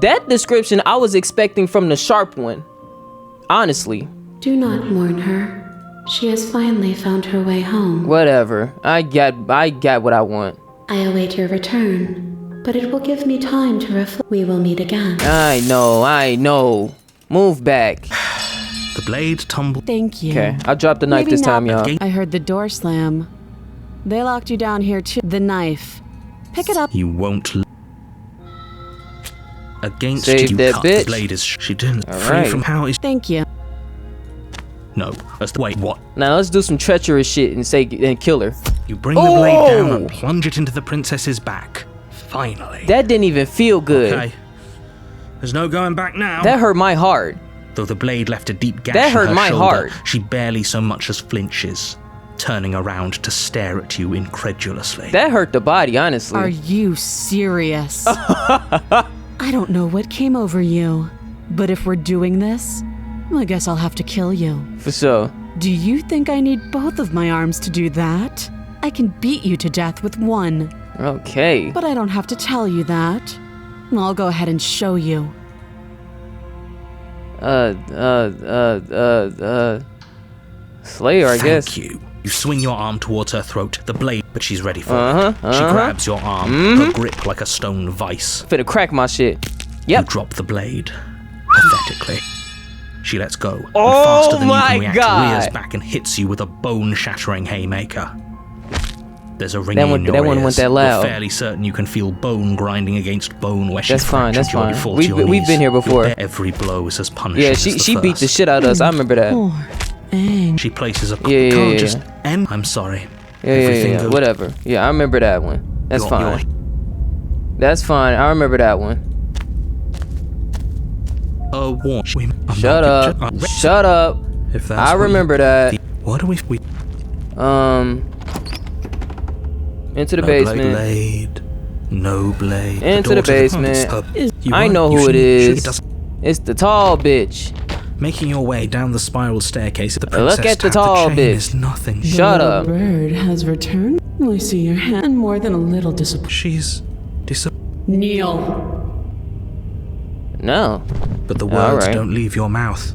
That description I was expecting from the sharp one. Honestly. Do not mourn her. She has finally found her way home. Whatever. I got what I want. I await your return, but it will give me time to reflect. We will meet again. I know. Move back. The blade tumbled. Thank you. Okay, I dropped the knife Maybe this not, time, but y'all. I heard the door slam. They locked you down here too. The knife. Pick it up. You won't. Against Save you that cut. bitch. The blade is. She didn't. All Free right. from how is. Thank you. No. That's the. Wait. What? Now let's do some treacherous shit and kill her. You bring the blade down Oh! and plunge it into the princess's back. Finally. That didn't even feel good. Okay. There's no going back now. That hurt my heart. Though the blade left a deep gash That hurt in her my shoulder, heart. she barely so much as flinches, turning around to stare at you incredulously. That hurt the body, honestly. Are you serious? I don't know what came over you, but if we're doing this, I guess I'll have to kill you. For sure. Do you think I need both of my arms to do that? I can beat you to death with one, Okay. but I don't have to tell you that. I'll go ahead and show you. Slayer, I guess. Thank you. You swing your arm towards her throat, the blade, but she's ready for it. She grabs your arm, her grip like a stone vice. Finna crack my shit. You Yep. drop the blade, pathetically. She lets go, and Oh faster than you my can react, God. rears back and hits you with a bone-shattering haymaker. There's a ring That in one- your that one went ears. that loud. You're fairly certain you can feel bone grinding against bone where she That's fine, that's fractured you fine. before We've- to your we've knees. been here before. Your every blow is as punishing Yeah, as the she beat the first. shit out of us. I remember that. Poor Aang. She places a Yeah, can't yeah. just end. I'm sorry. Yeah, Everything yeah. goes- Whatever. Yeah, I remember that one. That's You're- fine. That's fine. I remember that one. Warn. Shut up. Shut up. If that's I what you- remember that. What do we? Into the No basement. blade. No blade. Into the door to basement. You I won't- know you who it shouldn't- is. doesn't- It's the tall bitch. Making your way down the spiral staircase at the Look princess at the tapped tall chain bitch. is nothing. Shut The up. bird has returned. I see your hand more than a little disappointed. She's Kneel. No. but the All words right. don't leave your mouth.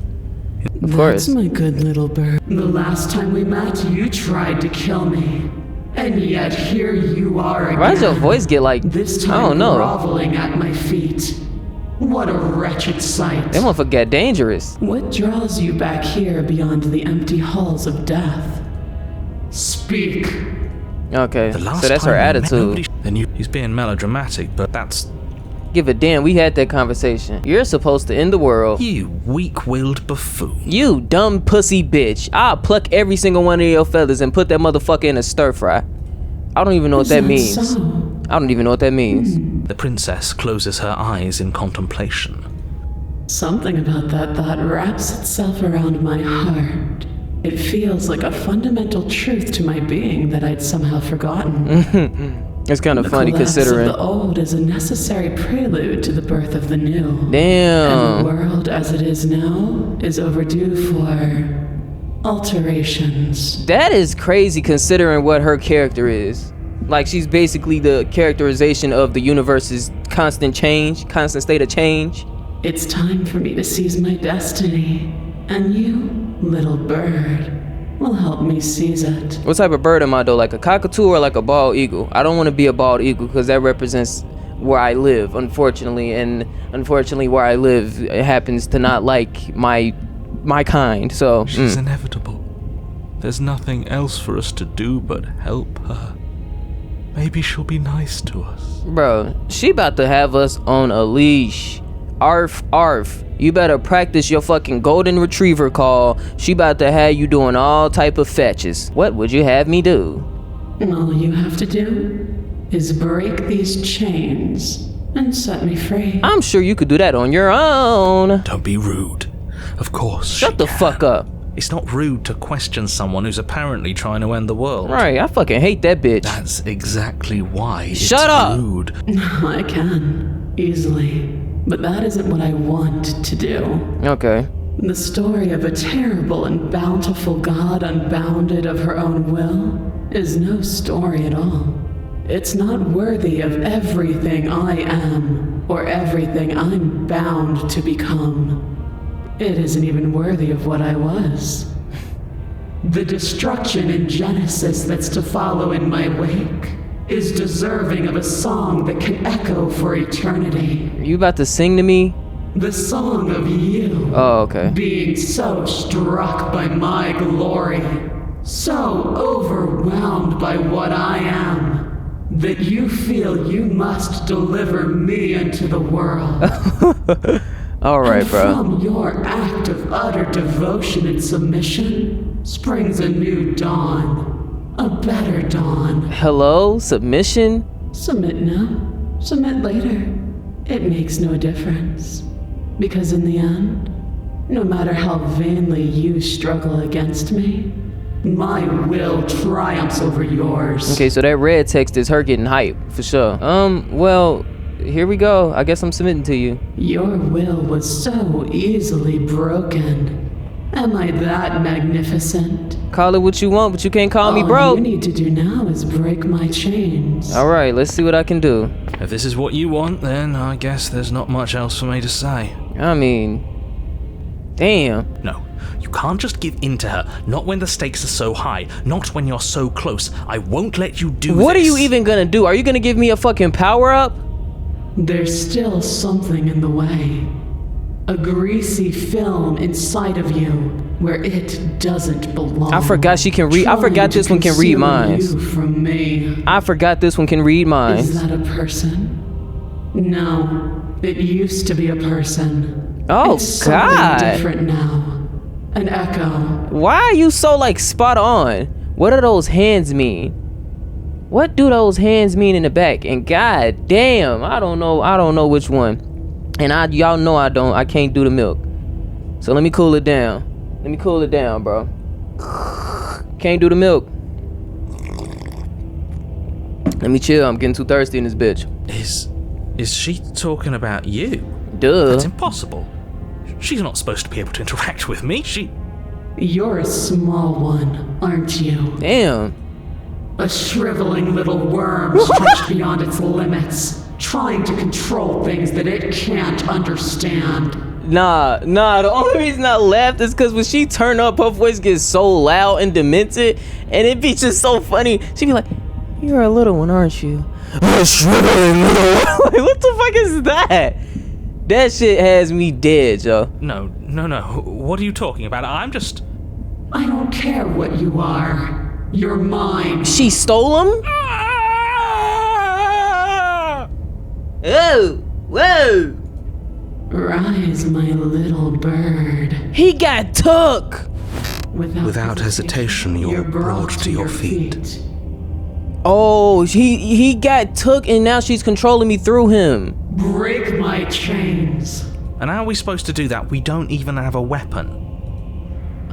Of course. That's my good little bird. The last time we met, you tried to kill me. And yet here you are again. Why does your voice get like, This I time don't know. groveling at my feet. What a wretched sight. That motherfucker got dangerous. What draws you back here beyond the empty halls of death? Speak. Okay, The last so that's time her we met, attitude. nobody- Then he's being melodramatic, but that's Give a damn, we had that conversation. You're supposed to end the world. you, weak-willed buffoon. You dumb pussy bitch. I'll pluck every single one of your feathers and put that motherfucker in a stir fry. I don't even know what that means. So, I don't even know what that means. The princess closes her eyes in contemplation. something about that thought wraps itself around my heart. It feels like a fundamental truth to my being that I'd somehow forgotten. It's kind of The funny collapse considering. of the old is a necessary prelude to the birth of the new. And the Damn. world as it is now is overdue for alterations. That is crazy considering what her character is. Like, she's basically the characterization of the universe's constant change, constant state of change. It's time for me to seize my destiny. And you, little bird, will help me seize it. What type of bird am I though? Like a cockatoo or like a bald eagle? I don't want to be a bald eagle because that represents where I live, unfortunately. And unfortunately, where I live, it happens to not like my kind. So, She's inevitable. There's nothing else for us to do but help her. Maybe she'll be nice to us. bro, she about to have us on a leash. Arf, arf. You better practice your fucking golden retriever call. She about to have you doing all type of fetches. What would you have me do? All you have to do is break these chains and set me free. I'm sure you could do that on your own. Don't be rude. Of course. Shut the fuck up. It's not rude to question someone who's apparently trying to end the world. Right, I fucking hate that bitch. That's exactly why it's Shut up! rude. I can, easily. But that isn't what I want to do. Okay. The story of a terrible and bountiful God unbounded of her own will is no story at all. It's not worthy of everything I am or everything I'm bound to become. It isn't even worthy of what I was. The destruction in Genesis that's to follow in my wake is deserving of a song that can echo for eternity. You about to sing to me? The song of you. Oh, okay. Being so struck by my glory, so overwhelmed by what I am, that you feel you must deliver me into the world. Alright, And bro. from your act of utter devotion and submission springs a new dawn. A better dawn. Hello? Submission? Submit now, submit later. It makes no difference. Because in the end, no matter how vainly you struggle against me, my will triumphs over yours. Okay, so that red text is her getting hype, for sure. Well, here we go. I guess I'm submitting to you. Your will was so easily broken. Am I that magnificent? Call it what you want, but you can't call me All bro. you need to do now is break my chains. Alright, let's see what I can do. If this is what you want, then I guess there's not much else for me to say. I mean, damn. No, you can't just give in to her. Not when the stakes are so high. Not when you're so close. I won't let you do What are this. you even gonna do? Are you gonna give me a fucking power up? There's still something in the way. A greasy film inside of you where it doesn't belong. I forgot she can read. I forgot this one can read minds. From me. I forgot this one can read minds. Is that a person? No, it used to be a person. Oh, it's God. something different now. An echo. Why are you so like spot on? What do those hands mean? What do those hands mean in the back? And god damn, I don't know which one. And y'all know I can't do the milk. So let me cool it down. Let me cool it down, bro. Can't do the milk. Let me chill, I'm getting too thirsty in this bitch. Is she talking about you? Duh. That's impossible. She's not supposed to be able to interact with me. You're a small one, aren't you? Damn. A shriveling little worm stretched beyond its limits, trying to control things that it can't understand. Nah, the only reason I laughed is because when she turn up, her voice gets so loud and demented, and it be just so funny. She be like, "You're a little one, aren't you?" A shriveling little one. Like, what the fuck is that? That shit has me dead, yo. No. What are you talking about? I don't care what you are. You're mine. She stole him? Oh, whoa. Rise, my little bird. He got took. Without hesitation, you're brought to your feet. Oh, he got took and now she's controlling me through him. Break my chains. And how are we supposed to do that? We don't even have a weapon.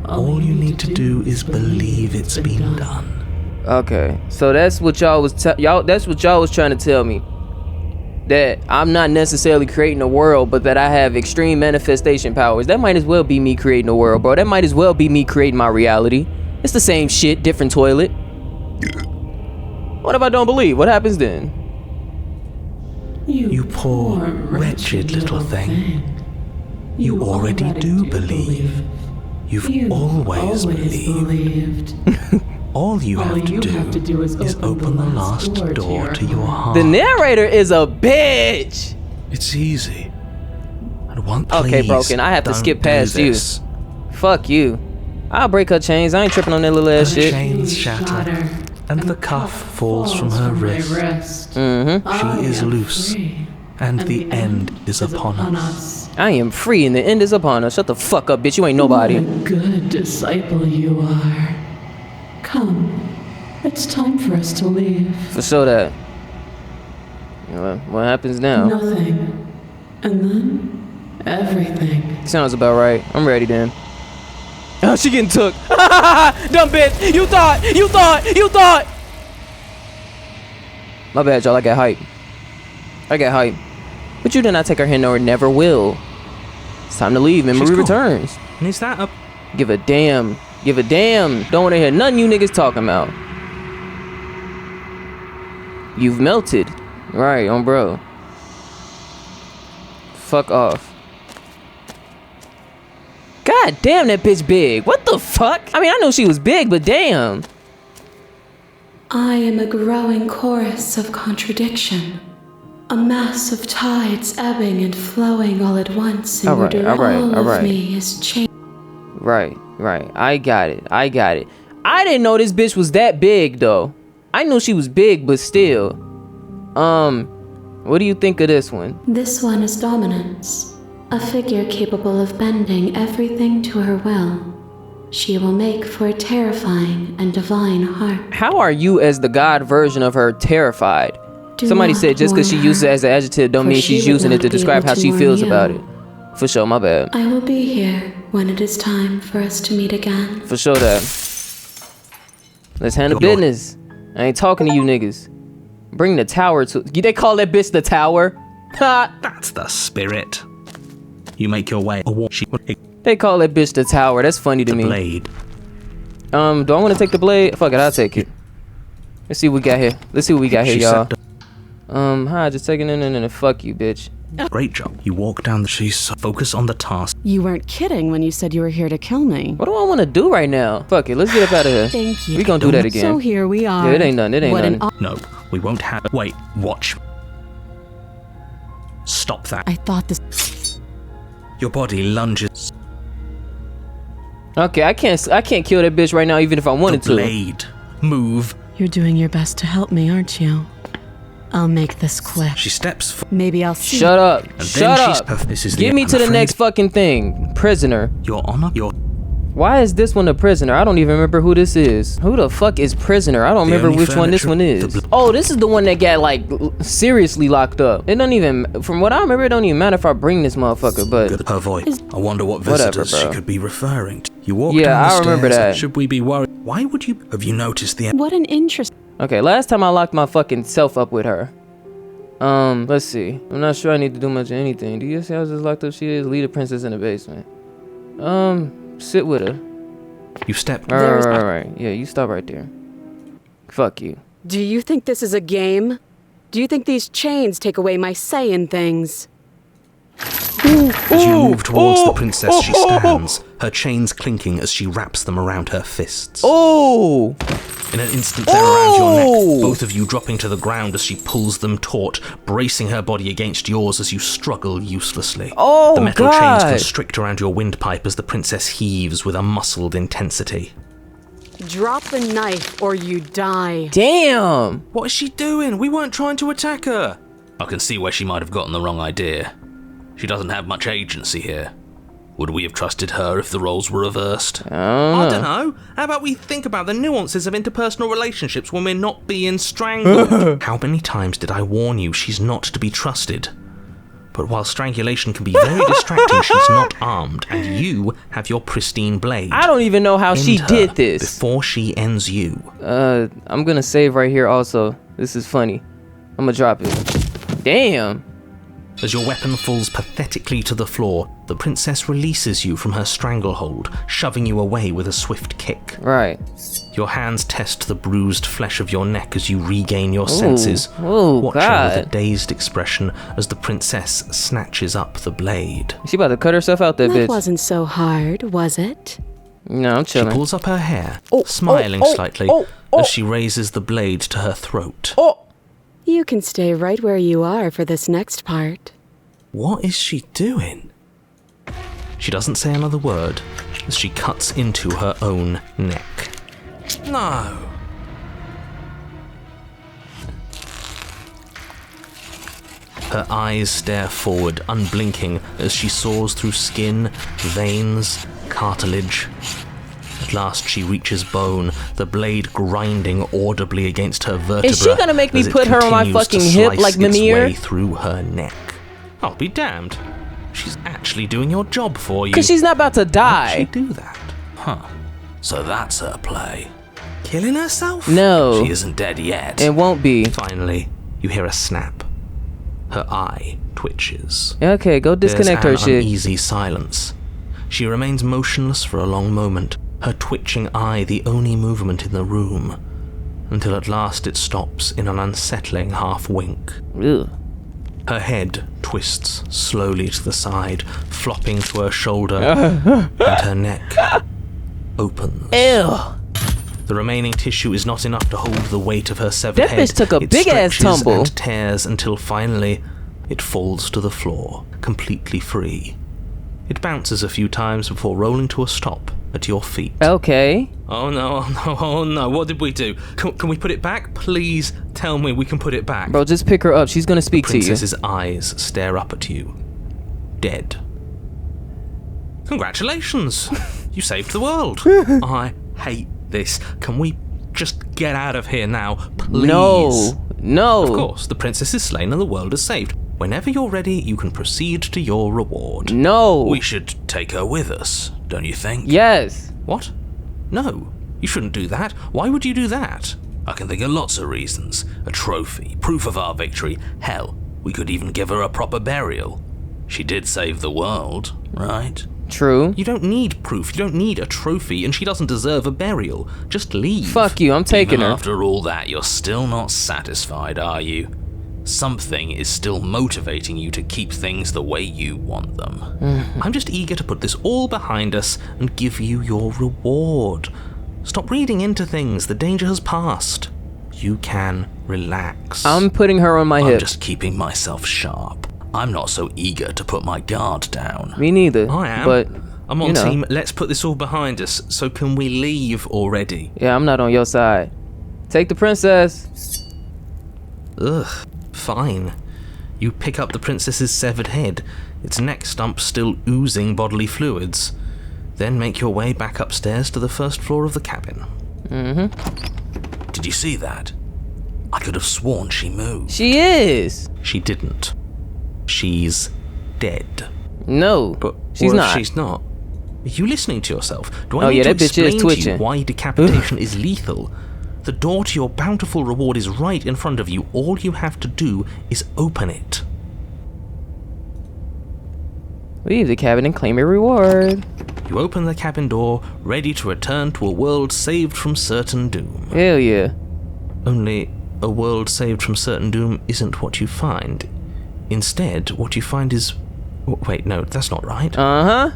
All you need to do is believe it's been done. Okay, so that's what y'all was trying to tell me. That I'm not necessarily creating a world, but that I have extreme manifestation powers. That might as well be me creating a world, bro. That might as well be me creating my reality. It's the same shit, different toilet. What if I don't believe? What happens then? You poor, wretched little thing. You already do believe. You've always believed. All you have to do is open the last door to your heart. The narrator is a bitch. It's easy. And okay, Broken, I have to skip past you. Fuck you. I'll break her chains. I ain't tripping on that little ass shit. Chains shatter, and the cuff falls from her wrist. She is loose, and the end is upon us. I am free, and the end is upon us. Shut the fuck up, bitch. You ain't nobody. What a good disciple you are. Come, it's time for us to leave. For sure that. What happens now? Nothing. And then, everything. Sounds about right. I'm ready then. Oh, she getting took. Dumb bitch. You thought. My bad, y'all. I got hype. But you did not take her hand or never will. It's time to leave. Memory returns. And is that a... Give a damn. Don't want to hear nothing you niggas talking about. You've melted. Right, on bro. Fuck off. God damn, that bitch big. What the fuck? I mean, I know she was big, but damn. I am a growing chorus of contradiction. A mass of tides ebbing and flowing all at once, and all of me is changing. Right. I got it. I didn't know this bitch was that big, though. I knew she was big, but still. What do you think of this one? This one is dominance. A figure capable of bending everything to her will. She will make for a terrifying and divine heart. How are you, as the god version of her, terrified? Somebody said just because she uses it as an adjective don't mean she's using it to describe how she feels about it. For sure, my bad. I will be here when it is time for us to meet again. For sure that. Let's handle business. I ain't talking to you niggas. Bring the tower to... They call that bitch the tower? Ha! That's the spirit. You make your way. They call that bitch the tower. That's funny to me. Blade. Do I want to take the blade? Fuck it, I'll take it. Let's see what we got here. Y'all. Hi, just taking it in and fuck you, bitch. Great job. You walk down the she's focus on the task. You weren't kidding when you said you were here to kill me. What do I want to do right now? Fuck it, let's get up out of here. Thank you. We gonna do that again. So here we are. Yeah, it ain't done. No, we won't have... Wait, watch. Stop that. I thought this... Your body lunges. Okay, I can't kill that bitch right now, even if I wanted The blade. Move. You're doing your best to help me, aren't you? I'll make this quick. She steps. Maybe I'll see. Shut up. And Shut then up. This is Get me to the next fucking thing. Prisoner. Your Honor. Why is this one a prisoner? I don't even remember who this is. Who the fuck is prisoner? I don't remember which one this one is. Oh, this is the one that got like seriously locked up. It don't even, from what I remember, it don't even matter if I bring this motherfucker, but her voice. I wonder what visitors she could be referring to. You walk down yeah, the I remember stairs. that. Should we be worried? Why would you? Have you noticed the? What an interest. Okay, last time I locked my fucking self up with her. Let's see. I'm not sure I need to do much of anything. Do you see how just locked up she is? Lead a princess in the basement. Sit with her. You step. Right. Yeah, you stop right there. Fuck you. Do you think this is a game? Do you think these chains take away my say in things? As you move towards the princess, she stands, her chains clinking as she wraps them around her fists. Oh! In an instant, they're around your neck, both of you dropping to the ground as she pulls them taut, bracing her body against yours as you struggle uselessly. Oh, the metal God. chains constrict around your windpipe as the princess heaves with a muscled intensity. Drop the knife or you die. Damn! What is she doing? We weren't trying to attack her. I can see where she might have gotten the wrong idea. She doesn't have much agency here. Would we have trusted her if the roles were reversed? I don't know. How about we think about the nuances of interpersonal relationships when we're not being strangled? How many times did I warn you she's not to be trusted? But while strangulation can be very distracting, she's not armed, and you have your pristine blade. I don't even know how she End her did this. before she ends you. I'm gonna save right here also. This is funny. I'm gonna drop it. Damn. As your weapon falls pathetically to the floor, the princess releases you from her stranglehold, shoving you away with a swift kick. Right. Your hands test the bruised flesh of your neck as you regain your senses, God. watching with a dazed expression as the princess snatches up the blade. She about to cut herself out, that bitch. That wasn't so hard, was it? No, I'm She chilling. pulls up her hair, smiling slightly, as she raises the blade to her throat. You can stay right where you are for this next part. What is she doing? She doesn't say another word as she cuts into her own neck. No. Her eyes stare forward, unblinking, as she saws through skin, veins, cartilage. At last she reaches bone, the blade grinding audibly against her vertebra. Is she gonna make me as it put her on my continues to fucking hip slice like its Mimir? way through her neck. I'll be damned. She's actually doing your job for you. Cause she's not about to die. How'd she do that? Huh. So that's her play. Killing herself? No. She isn't dead yet. It won't be. Finally, you hear a snap. Her eye twitches. Okay, go disconnect her There's an shit. uneasy silence. She remains motionless for a long moment, her twitching eye the only movement in the room, until at last it stops in an unsettling half-wink. Ugh. Her head twists slowly to the side, flopping to her shoulder, and her neck opens. Ew. The remaining tissue is not enough to hold the weight of her severed That head. bitch took a It big-ass stretches tumble. and tears until finally it falls to the floor, completely free. It bounces a few times before rolling to a stop at your feet. Okay. Oh no, what did we do? Can we put it back? Please tell me we can put it back. Bro, just pick her up. She's gonna speak to you. Princess's eyes stare up at you. Dead. Congratulations! You saved the world. I hate this. Can we just get out of here now, please? No. Of course, the princess is slain and the world is saved. Whenever you're ready, you can proceed to your reward. No. We should take her with us, don't you think? Yes. What? No, you shouldn't do that. Why would you do that? I can think of lots of reasons. A trophy, proof of our victory. Hell, we could even give her a proper burial. She did save the world, right? True. You don't need proof, you don't need a trophy, and she doesn't deserve a burial. Just leave. Fuck you, I'm taking Even her. after all that, you're still not satisfied, are you? Something is still motivating you to keep things the way you want them. I'm just eager to put this all behind us and give you your reward. Stop reading into things, the danger has passed. You can relax. I'm putting her on my I'm hip. just keeping myself sharp. I'm not so eager to put my guard down. Me neither. I am. But I'm on you know. team, let's put this all behind us, so can we leave already? Yeah, I'm not on your side. Take the princess. Ugh, fine. You pick up the princess's severed head, its neck stump still oozing bodily fluids. Then make your way back upstairs to the first floor of the cabin. Did you see that? I could have sworn she moved. She is. She didn't. She's dead. No, But she's what if not. she's not? Are you listening to yourself? Do I Oh, need yeah, to that bitch is explain to you twitching. why decapitation is lethal? The door to your bountiful reward is right in front of you. All you have to do is open it. Leave the cabin and claim your reward. You open the cabin door, ready to return to a world saved from certain doom. Hell yeah. Only a world saved from certain doom isn't what you find. Instead, what you find is... Wait, no, that's not right. Uh-huh.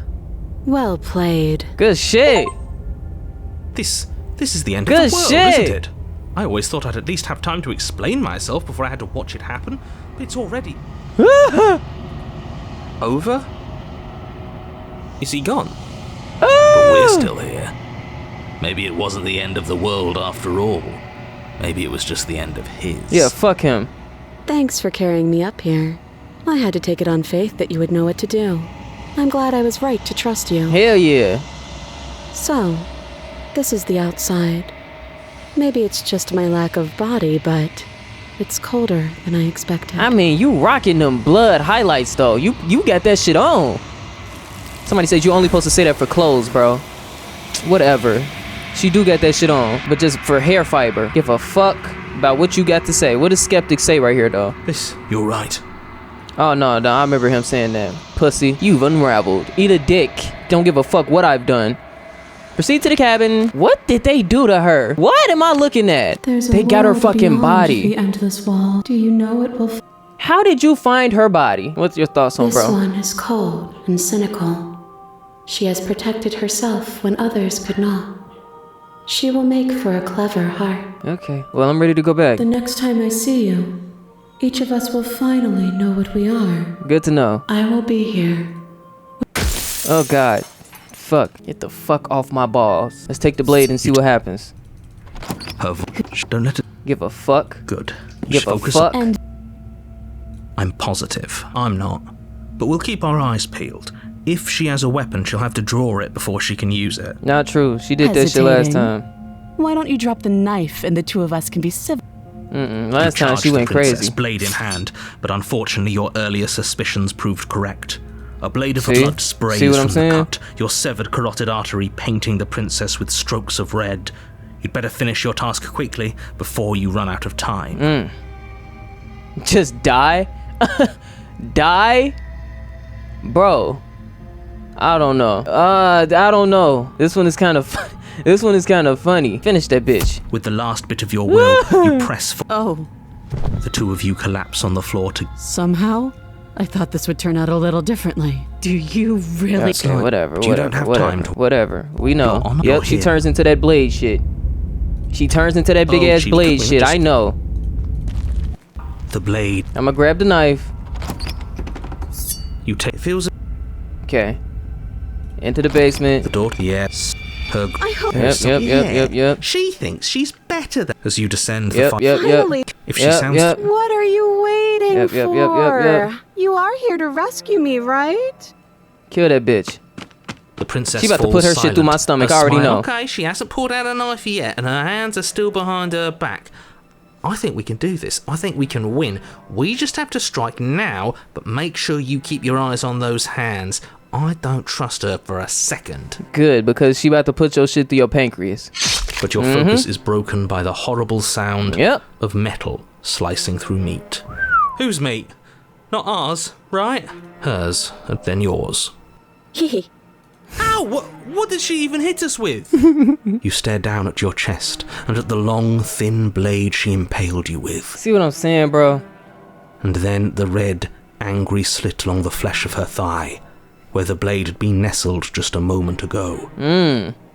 Well played. Good shit. This is the end Good of the world, shit. isn't it? I always thought I'd at least have time to explain myself before I had to watch it happen. But it's already... Over? Is he gone? But we're still here. Maybe it wasn't the end of the world after all. Maybe it was just the end of his. Yeah, fuck him. Thanks for carrying me up here. I had to take it on faith that you would know what to do. I'm glad I was right to trust you. Hell yeah. So, this is the outside. Maybe it's just my lack of body, but it's colder than I expected. I mean, you rocking them blood highlights though. You got that shit on. Somebody said you only supposed to say that for clothes, bro. Whatever. She do got that shit on, but just for hair fiber. Give a fuck about what you got to say. What does skeptic say right here though? You're right. Oh no, I remember him saying that. Pussy, you've unraveled. Eat a dick. Don't give a fuck what I've done. Proceed to the cabin. What did they do to her? What am I looking at? They got her fucking body. The endless wall. Do you know it will? How did you find her body? What's your thoughts on, This bro? one is cold and cynical. She has protected herself when others could not. She will make for a clever heart. Okay, well I'm ready to go back. The next time I see you, each of us will finally know what we are. Good to know. I will be here. Oh god. Fuck. Get the fuck off my balls. Let's take the blade and see what happens. Don't let it... Give a fuck. Good. Give a Focus. fuck. I'm positive. I'm not. But we'll keep our eyes peeled. If she has a weapon, she'll have to draw it before she can use it. Not true. She did that shit last time. Why don't you drop the knife and the two of us can be civil? Last You time she charged the went princess, crazy. blade in hand, but unfortunately your earlier suspicions proved correct. A blade of See? blood sprays See what I'm from saying? the cut, your severed carotid artery painting the princess with strokes of red. You'd better finish your task quickly before you run out of time. Just die? Die? Bro. I don't know. I don't know. This one is kind of this one is kind of funny. Finish that bitch. With the last bit of your will, you press for... Oh, The two of you collapse on the floor to... somehow? I thought this would turn out a little differently. Do you really? Okay, whatever. You don't have whatever, time to- whatever. We know. You're on Yep, or she here? turns into that blade shit. She turns into that big ass she blade could shit. just- I know. The blade. I'ma grab the knife. You take... Feels... Okay. Into the basement. The door... Yes. Her... Yep. She thinks she's better than... As you descend the... Yep. Finally. If she Yep, sounds... yep. What are you waiting Yep. for? You are here to rescue me, right? Kill that bitch. The princess She about to falls put her shit through my silent. stomach, Her I already smile- know. Okay, she hasn't pulled out a knife yet, and her hands are still behind her back. I think we can do this. I think we can win. We just have to strike now, but make sure you keep your eyes on those hands. I don't trust her for a second. Good, because she about to put your shit through your pancreas. But your focus is broken by the horrible sound Yep. of metal slicing through meat. Whose meat? Not ours, right? Hers, and then yours. Hee. Ow! What did she even hit us with? You stare down at your chest and at the long, thin blade she impaled you with. See what I'm saying, bro? And then the red, angry slit along the flesh of her thigh. where the blade had been nestled just a moment ago.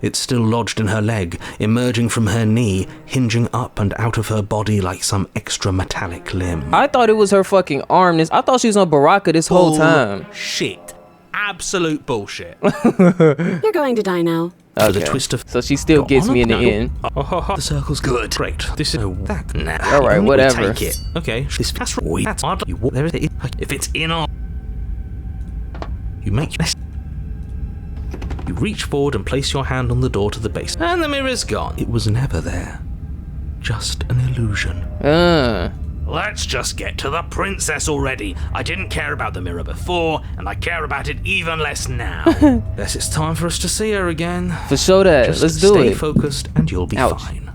It's still lodged in her leg, emerging from her knee, hinging up and out of her body like some extra metallic limb. I thought it was her fucking arm. I thought she was on Baraka this whole time. Shit. Absolute bullshit. You're going to die now. Okay. With a twist of... So she still gets me in the end. The circle's good. Great. This is... that. Nah. All right, whatever. Take it. Okay. This... that's... hard. You... there it is. If it's in our... You make... You reach forward and place your hand on the door to the base. And the mirror's gone. It was never there. Just an illusion. Let's just get to the princess already. I didn't care about the mirror before, and I care about it even less now. Guess it's time for us to see her again. For sure that. Just Let's do stay it. focused and you'll be Ouch. fine.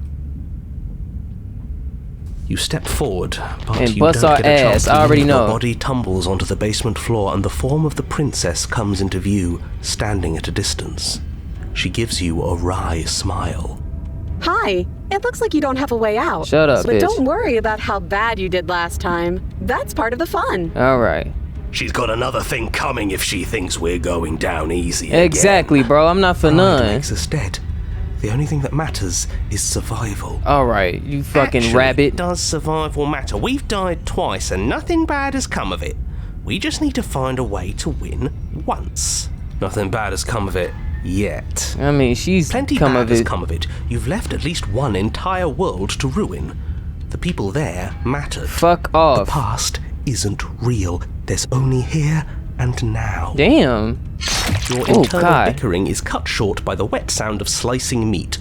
You step forward, but And you bust don't our get a chance ass. to I already leave. know. Your body tumbles onto the basement floor and the form of the princess comes into view, standing at a distance. She gives you a wry smile. Hi. It looks like you don't have a way out. Shut up, But bitch. don't worry about how bad you did last time. That's part of the fun. All right. She's got another thing coming if she thinks we're going down easy. Exactly, bro. I'm not for Pride none. makes us dead. The only thing that matters is survival. All right, you fucking Actually, rabbit. Does survival matter? We've died twice and nothing bad has come of it. We just need to find a way to win once. Nothing bad has come of it yet. I mean, she's Plenty come bad of has it. come of it. You've left at least one entire world to ruin. The people there mattered. Fuck The off. past isn't real. There's only here and now. Damn. Your Oh, internal God. bickering is cut short by the wet sound of slicing meat.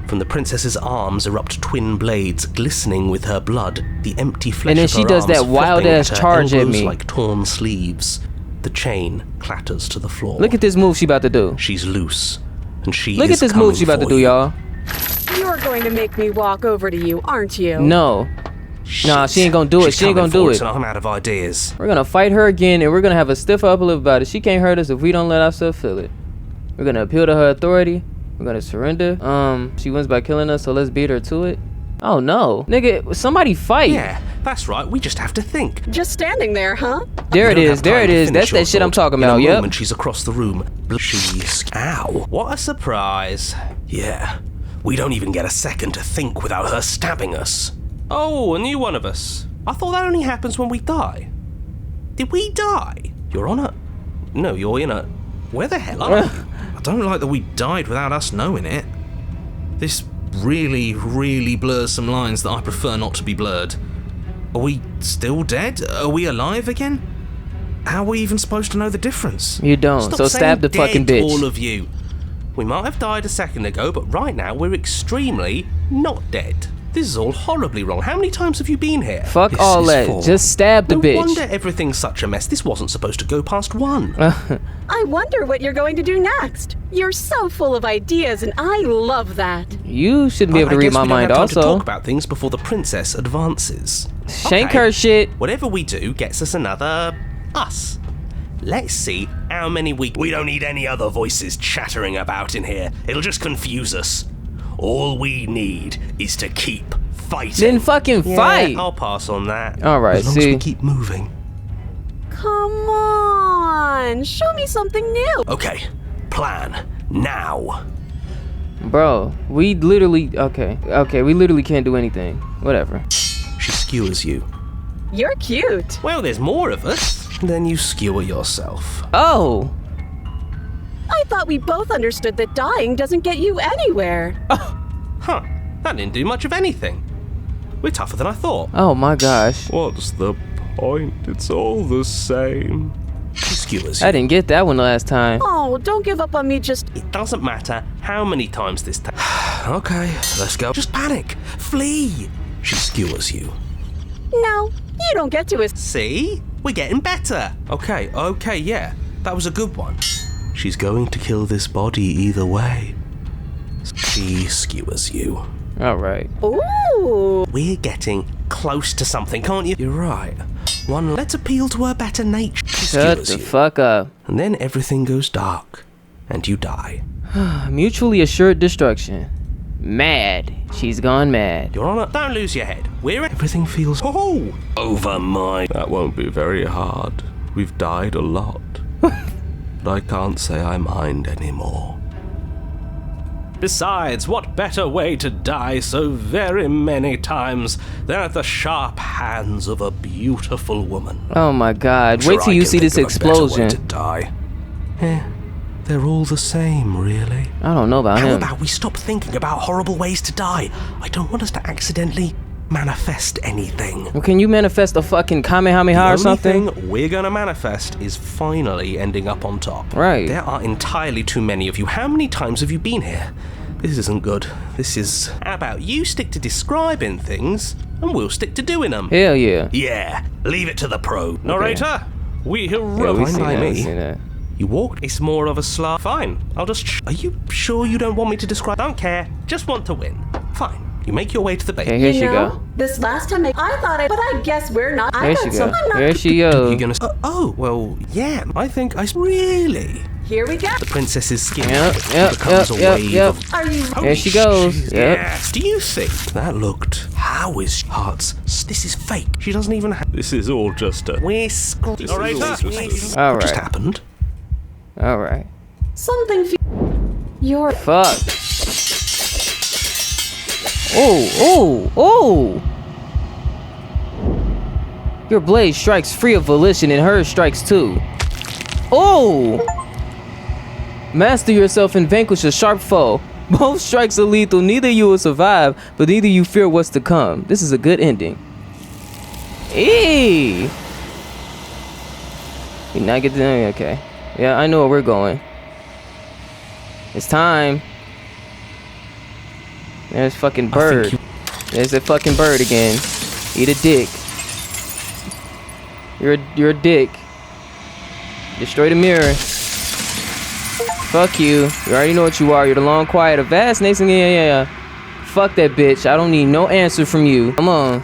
From the princess's arms erupt twin blades, glistening with her blood. The empty flesh And then of she her does arms that wild flopping ass at her charge at elbows me. like torn sleeves. The chain clatters to the floor. Look at this move she about to do. She's loose, and she Look is at this coming move she about to for do, you. y'all. You're going to make me walk over to you, aren't you? No. Nah, she ain't gonna do it. She's She ain't coming gonna do for it. us, and I'm out of ideas. We're gonna fight her again, and we're gonna have a stiff upper lip about it. She can't hurt us if we don't let ourselves feel it. We're gonna appeal to her authority. We're gonna surrender. She wins by killing us, so let's beat her to it. Oh no, nigga, somebody fight. Yeah, that's right. We just have to think. Just standing there, huh? There it You don't is. have There time it to is. finish That's your that shit I'm thought. talking In about. a Yep. moment, she's across the room. She's... Ow. What a surprise. Yeah. We don't even get a second to think without her stabbing us. Oh, a new one of us. I thought that only happens when we die. Did we die? You're on a... No, you're in a... Where the hell are you? I don't like that we died without us knowing it. This really, really blurs some lines that I prefer not to be blurred. Are we still dead? Are we alive again? How are we even supposed to know the difference? You don't. Stop So saying stab the dead, fucking bitch. all of you. We might have died a second ago, but right now we're extremely not dead. This is all horribly wrong. How many times have you been here? Fuck This all is that. 4. Just stab the No bitch. wonder everything's such a mess. This wasn't supposed to go past 1. I wonder what you're going to do next. You're so full of ideas, and I love that. You shouldn't be able to I read guess my we don't mind have time also. to talk about things before the princess advances. Shank Okay. her shit. Whatever we do gets us another us. Let's see how many we don't need any other voices chattering about in here. It'll just confuse us. All we need is to keep fighting. Then fucking fight. Yeah, I'll pass on that. All right, as long as see. we keep moving. Come on, show me something new. Okay, plan now. Bro, we literally... Okay, we literally can't do anything. Whatever. She skewers you. You're cute. Well, there's more of us. Then you skewer yourself. Oh. I thought we both understood that dying doesn't get you anywhere. Huh, that didn't do much of anything. We're tougher than I thought. Oh my gosh. What's the point? It's all the same. She skewers you. I didn't get that one last time. Oh, don't give up on me just... It doesn't matter how many times this time. Okay, let's go. Just panic. Flee. She skewers you. No, you don't get to us. See? We're getting better. Okay, yeah. That was a good one. She's going to kill this body either way. She skewers you. All right. Ooh. We're getting close to something, can't you? You're right. Let's appeal to her better nature. She Shut skewers the you. fuck up. And then everything goes dark. And you die. Mutually assured destruction. Mad. She's gone mad. Your Honor, don't lose your head. Everything feels over my... That won't be very hard. We've died a lot. but I can't say I mind anymore. Besides, what better way to die so very many times than at the sharp hands of a beautiful woman? Oh my god. Sure, Wait till I you can see this think of a better way explosion. to die. They're all the same, really. I don't know about How him. about we stop thinking about horrible ways to die? I don't want us to accidentally manifest anything. Well, can you manifest a fucking Kamehameha or something? The only thing we're gonna manifest is finally ending up on top. Right. There are entirely too many of you. How many times have you been here? This isn't good. This is... How about you stick to describing things, and we'll stick to doing them? Hell yeah. Yeah, leave it to the pro. Narrator, we Yeah, we fine see by that, we me. see that. You walked, it's more of a slur. Fine, I'll just... Are you sure you don't want me to describe? Don't care, just want to win. Fine, you make your way to the base. Okay, here she go. This last time I thought but I guess we're not. Here she go. Here she goes. You're gonna... well, yeah, I think I... Really? Here we go. The princess's skin Yep, becomes a wave of... Are you... There she goes. Jesus, Yep. yes. Do you think that looked... How is Hearts... This is fake. She doesn't even have... This is all just a... We're screwed. This is all just a... All What just right. happened? All right. Something... You're... Fuck. Oh. Your blade strikes free of volition and hers strikes too. Oh! Master yourself and vanquish a sharp foe. Both strikes are lethal. Neither you will survive, but neither you fear what's to come. This is a good ending. Eee! We not get the... Okay. Yeah, I know where we're going. It's time. There's fucking bird. There's that fucking bird again. Eat a dick. You're a dick. Destroy the mirror. Fuck you. You already know what you are. You're the long, quiet, a vast nation. Yeah. Fuck that bitch. I don't need no answer from you. Come on.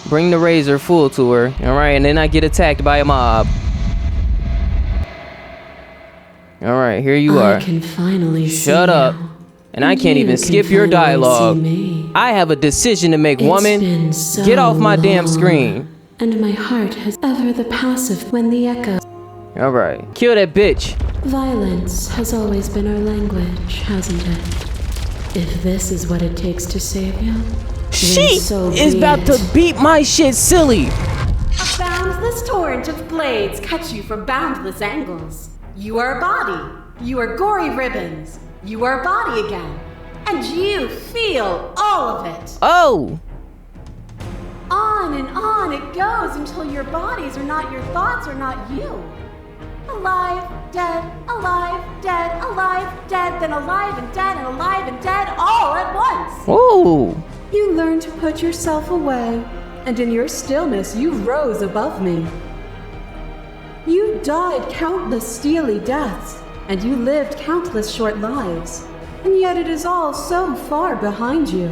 Bring the razor full to her. Alright, and then I get attacked by a mob. Alright, here you are. I can finally Shut up. And I can't even skip your dialogue. I have a decision to make, woman. So Get off my damn long, screen. And my heart has ever the passive when the echo. Alright. Kill that bitch. Violence has always been our language, hasn't it? If this is what it takes to save you, She so is be about it. to beat my shit silly. A boundless torrent of blades cuts you from boundless angles. You are a body. You are gory ribbons. You are a body again. And you feel all of it. Oh. On and on it goes until your bodies are not your thoughts, are not you. Alive, dead, then alive and dead all at once. Ooh. You learn to put yourself away, and in your stillness you rose above me. You died countless steely deaths, and you lived countless short lives, and yet it is all so far behind you.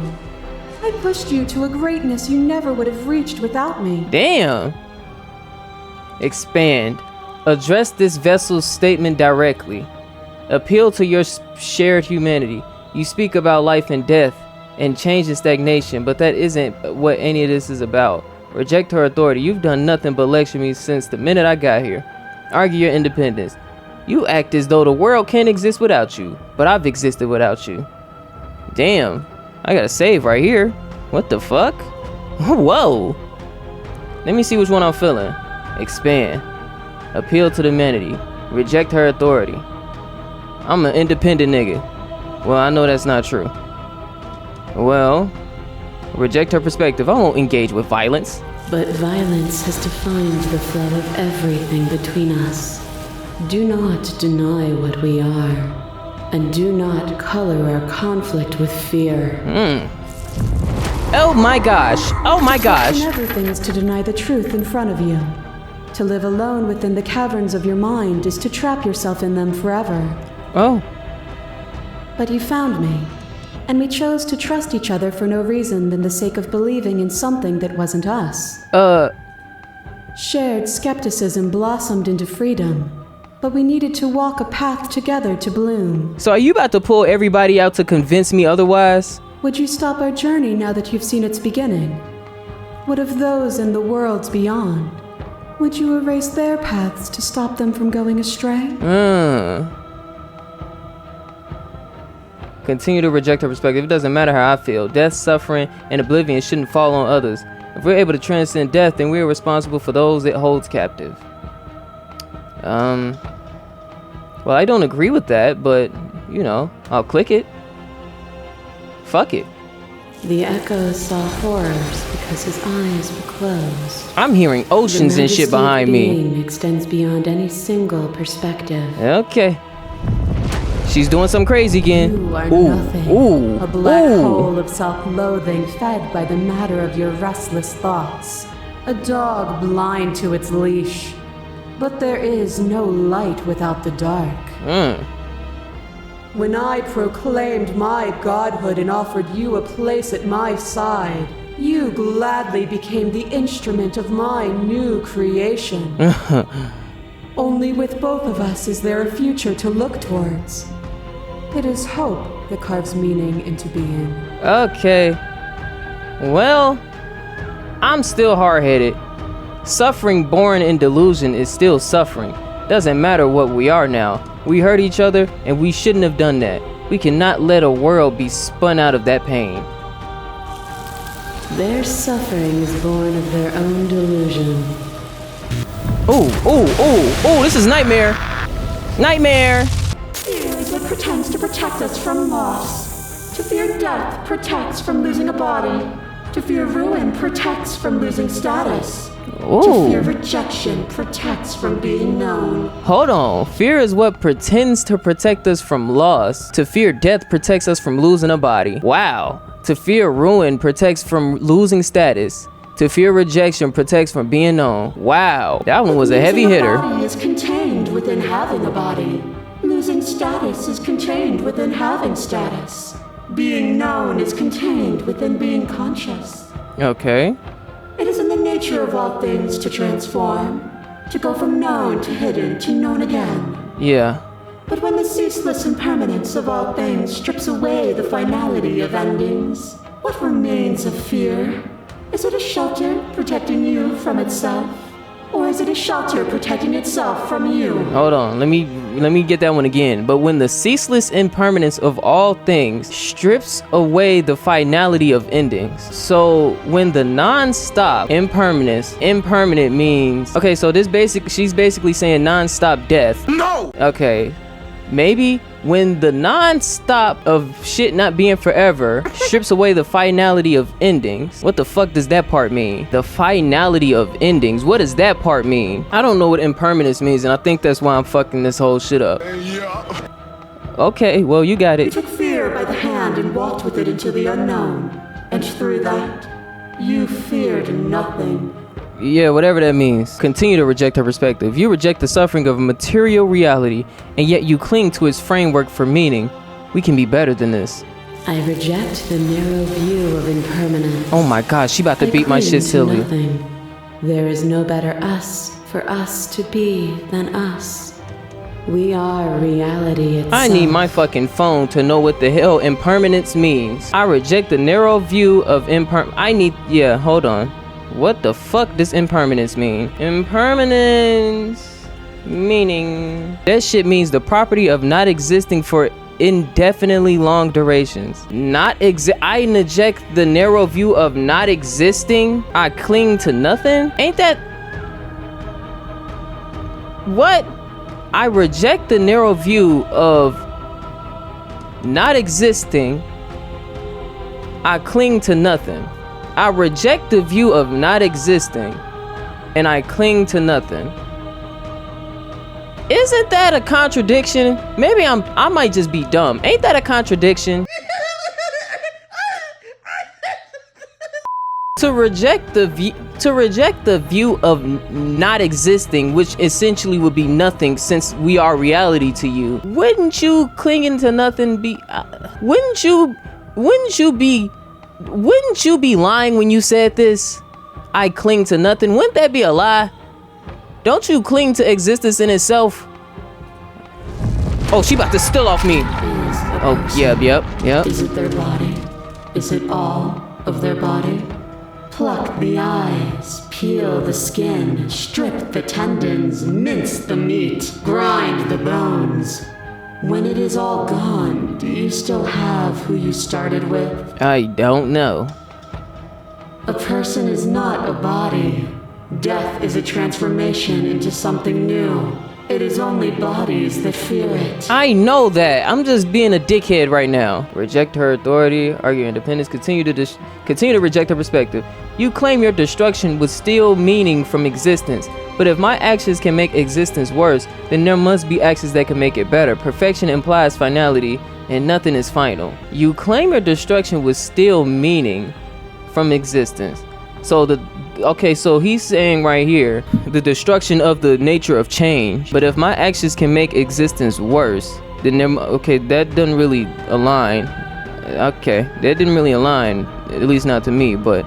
I pushed you to a greatness you never would have reached without me. Damn. Expand. Address this vessel's statement directly. Appeal to your shared humanity. You speak about life and death and change and stagnation, but that isn't what any of this is about. Reject her authority. You've done nothing but lecture me since the minute I got here. Argue your independence. You act as though the world can't exist without you, but I've existed without you. Damn. I gotta save right here. What the fuck? Whoa. Let me see which one I'm feeling. Expand. Appeal to the humanity. Reject her authority. I'm an independent nigga. Well, I know that's not true. Well, reject her perspective. I won't engage with violence. But violence has defined the flow of everything between us. Do not deny what we are, and do not color our conflict with fear. Oh my gosh. Oh my gosh. Another thing is to deny the truth in front of you. To live alone within the caverns of your mind is to trap yourself in them forever. Oh. But you found me, and we chose to trust each other for no reason than the sake of believing in something that wasn't us. Shared skepticism blossomed into freedom, but we needed to walk a path together to bloom. So are you about to pull everybody out to convince me otherwise? Would you stop our journey now that you've seen its beginning? What of those in the worlds beyond? Would you erase their paths to stop them from going astray? Continue to reject her perspective. It doesn't matter how I feel. Death, suffering, and oblivion shouldn't fall on others. If we're able to transcend death, then we are responsible for those it holds captive. Well, I don't agree with that, but, you know, I'll click it. Fuck it. The Echo saw horrors because his eyes were closed. I'm hearing oceans and shit behind me. The majesty of being extends beyond any single perspective. Okay. She's doing something crazy again. You are Ooh, nothing. ooh, A black ooh. hole of self-loathing fed by the matter of your restless thoughts. A dog blind to its leash. But there is no light without the dark. When I proclaimed my godhood and offered you a place at my side, you gladly became the instrument of my new creation. Only with both of us is there a future to look towards. It is hope that carves meaning into being. Okay. Well, I'm still hard-headed. Suffering born in delusion is still suffering. Doesn't matter what we are now. We hurt each other, and we shouldn't have done that. We cannot let a world be spun out of that pain. Their suffering is born of their own delusion. Ooh, ooh, ooh, ooh, this is Nightmare. Nightmare. Fear is what pretends to protect us from loss. To fear death protects from losing a body. To fear ruin protects from losing status. Ooh. To fear rejection protects from being known. Hold on. Fear is what pretends to protect us from loss. To fear death protects us from losing a body. Wow. To fear ruin protects from losing status. To fear rejection protects from being known. Wow. That one was a heavy hitter. Losing a body is contained within having a body. Losing status is contained within having status. Being known is contained within being conscious. Okay. It is in the nature of all things to transform, to go from known to hidden to known again. Yeah. But when the ceaseless impermanence of all things strips away the finality of endings, what remains of fear? Is it a shelter protecting you from itself? Or is it a shelter protecting itself from you? Hold on, let me get that one again. But when the ceaseless impermanence of all things strips away the finality of endings. So when the non-stop impermanent means, okay, so she's basically saying non-stop death. No! Okay. Maybe when the non-stop of shit not being forever strips away the finality of endings. What the fuck does that part mean? The finality of endings. What does that part mean? I don't know what impermanence means, and I think that's why I'm fucking this whole shit up. Okay, well, you got You it. took fear by the hand and walked with it into the unknown. And through that, you feared nothing. Yeah, whatever that means. Continue to reject her perspective. You reject the suffering of material reality, and yet you cling to its framework for meaning. We can be better than this. I reject the narrow view of impermanence. Oh my god, she about to I beat my cling shit to silly. nothing. There is no better us for us to be than us. We are reality itself. I need my fucking phone to know what the hell impermanence means. I reject the narrow view of hold on. What the fuck does impermanence mean? Impermanence meaning that shit means the property of not existing for indefinitely long durations. I reject the narrow view of not existing. I cling to nothing. Ain't that what? I reject the narrow view of not existing. I cling to nothing. I reject the view of not existing, and I cling to nothing. Isn't that a contradiction? Maybe I might just be dumb. Ain't that a contradiction? To reject the view of not existing, which essentially would be nothing, since we are reality to you. Wouldn't you clinging to nothing be? Wouldn't you be lying when you said this? I cling to nothing. Wouldn't that be a lie? Don't you cling to existence in itself? Oh, she about to steal off me. Yep. Is it their body? Is it all of their body? Pluck the eyes, peel the skin, strip the tendons, mince the meat, grind the bones. When it is all gone, do you still have who you started with? I don't know. A person is not a body. Death is a transformation into something new. It is only bodies that fear it. I know that. I'm just being a dickhead right now. Reject her authority, argue independence, continue to reject her perspective. You claim your destruction would steal meaning from existence. But if my actions can make existence worse, then there must be actions that can make it better. Perfection implies finality, and nothing is final. You claim your destruction would steal meaning from existence. So he's saying right here, the destruction of the nature of change. But if my actions can make existence worse, then that doesn't really align. Okay, that didn't really align, at least not to me, but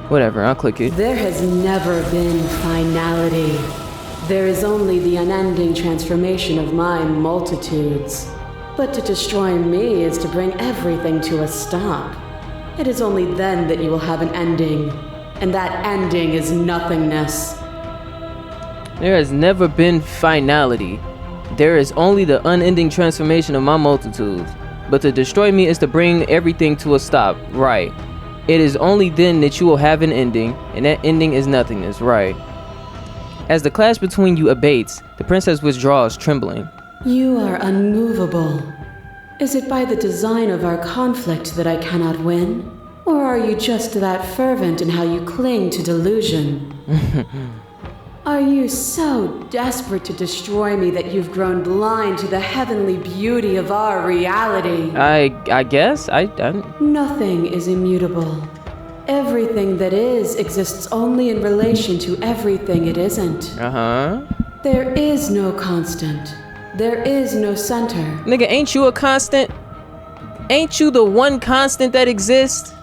whatever, I'll click it. There has never been finality. There is only the unending transformation of my multitudes. But to destroy me is to bring everything to a stop. It is only then that you will have an ending. And that ending is nothingness. There has never been finality. There is only the unending transformation of my multitudes. But to destroy me is to bring everything to a stop, right? It is only then that you will have an ending, and that ending is nothingness, right? As the clash between you abates, the princess withdraws, trembling. You are unmovable. Is it by the design of our conflict that I cannot win? Or are you just that fervent in how you cling to delusion? Are you so desperate to destroy me that you've grown blind to the heavenly beauty of our reality? I guess? Nothing is immutable. Everything that is exists only in relation to everything it isn't. There is no constant. There is no center. Nigga, ain't you a constant? Ain't you the one constant that exists?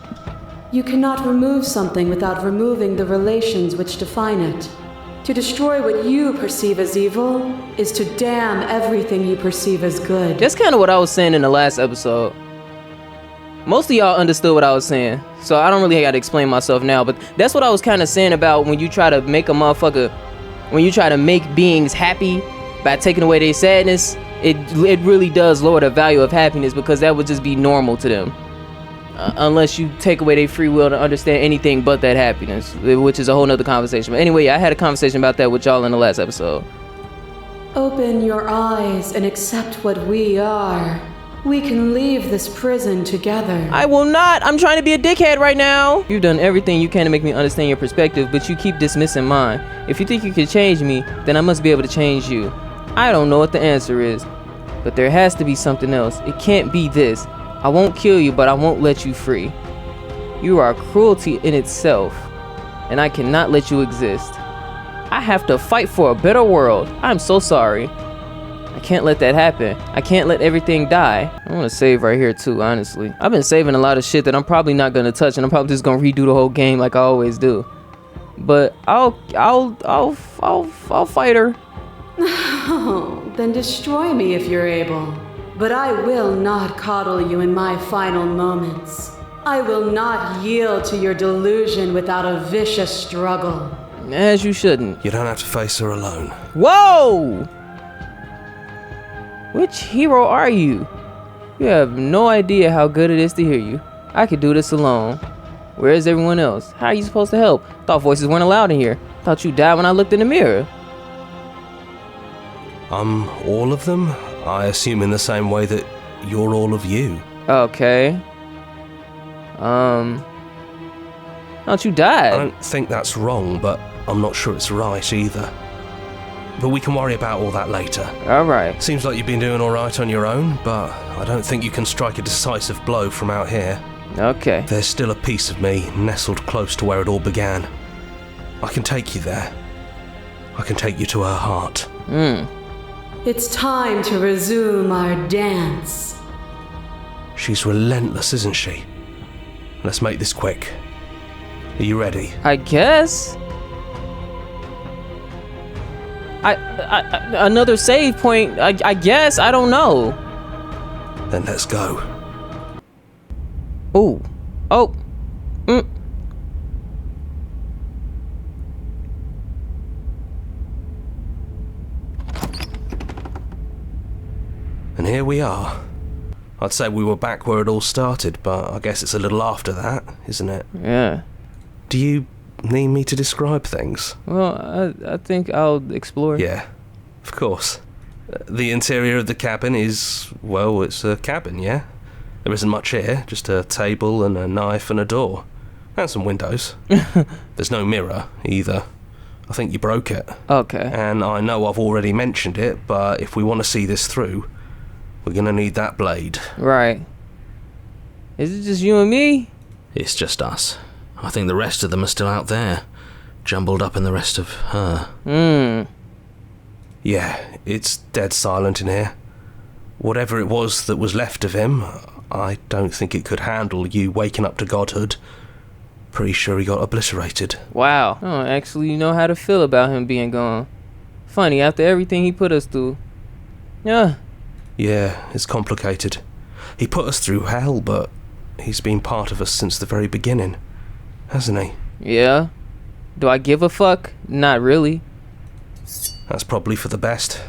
You cannot remove something without removing the relations which define it. To destroy what you perceive as evil is to damn everything you perceive as good. That's kind of what I was saying in the last episode. Most of y'all understood what I was saying, so I don't really gotta explain myself now, but that's what I was kind of saying about when you try to make a motherfucker, when you try to make beings happy by taking away their sadness, it really does lower the value of happiness, because that would just be normal to them. Unless you take away their free will to understand anything but that happiness, which is a whole nother conversation. But anyway, I had a conversation about that with y'all in the last episode. Open your eyes and accept what we are. We can leave this prison together. I will not. I'm trying to be a dickhead right now. You've done everything you can to make me understand your perspective, but you keep dismissing mine. If you think you can change me, then I must be able to change you. I don't know what the answer is, but there has to be something else. It can't be this. I won't kill you, but I won't let you free. You are cruelty in itself, and I cannot let you exist. I have to fight for a better world. I'm so sorry. I can't let that happen. I can't let everything die. I want to save right here too, honestly. I've been saving a lot of shit that I'm probably not gonna touch, and I'm probably just gonna redo the whole game like I always do. But I'll fight her. Oh, then destroy me if you're able. But I will not coddle you in my final moments. I will not yield to your delusion without a vicious struggle. As you shouldn't. You don't have to face her alone. Whoa! Which hero are you? You have no idea how good it is to hear you. I could do this alone. Where is everyone else? How are you supposed to help? Thought voices weren't allowed in here. Thought you died when I looked in the mirror. All of them? I assume in the same way that you're all of you. Okay. Don't you die? I don't think that's wrong, but I'm not sure it's right either. But we can worry about all that later. Alright. Seems like you've been doing alright on your own, but I don't think you can strike a decisive blow from out here. Okay. There's still a piece of me nestled close to where it all began. I can take you there. I can take you to her heart. It's time to resume our dance. She's relentless, isn't she? Let's make this quick. Are you ready? I guess. Another save point. I guess. I don't know. Then let's go. Ooh. Oh. here we are. I'd say we were back where it all started, but I guess it's a little after that, isn't it? Yeah. Do you need me to describe things? Well, I think I'll explore. Yeah, of course. The interior of the cabin is, well, it's a cabin, yeah? There isn't much here, just a table and a knife and a door. And some windows. There's no mirror, either. I think you broke it. Okay. And I know I've already mentioned it, but if we want to see this through, we're gonna need that blade. Right. Is it just you and me? It's just us. I think the rest of them are still out there, jumbled up in the rest of her. Yeah, it's dead silent in here. Whatever it was that was left of him, I don't think it could handle you waking up to godhood. Pretty sure he got obliterated. Wow. I don't actually know how to feel about him being gone. Funny, after everything he put us through. Yeah. Yeah, it's complicated. He put us through hell, but he's been part of us since the very beginning, hasn't he? Yeah. Do I give a fuck? Not really. That's probably for the best.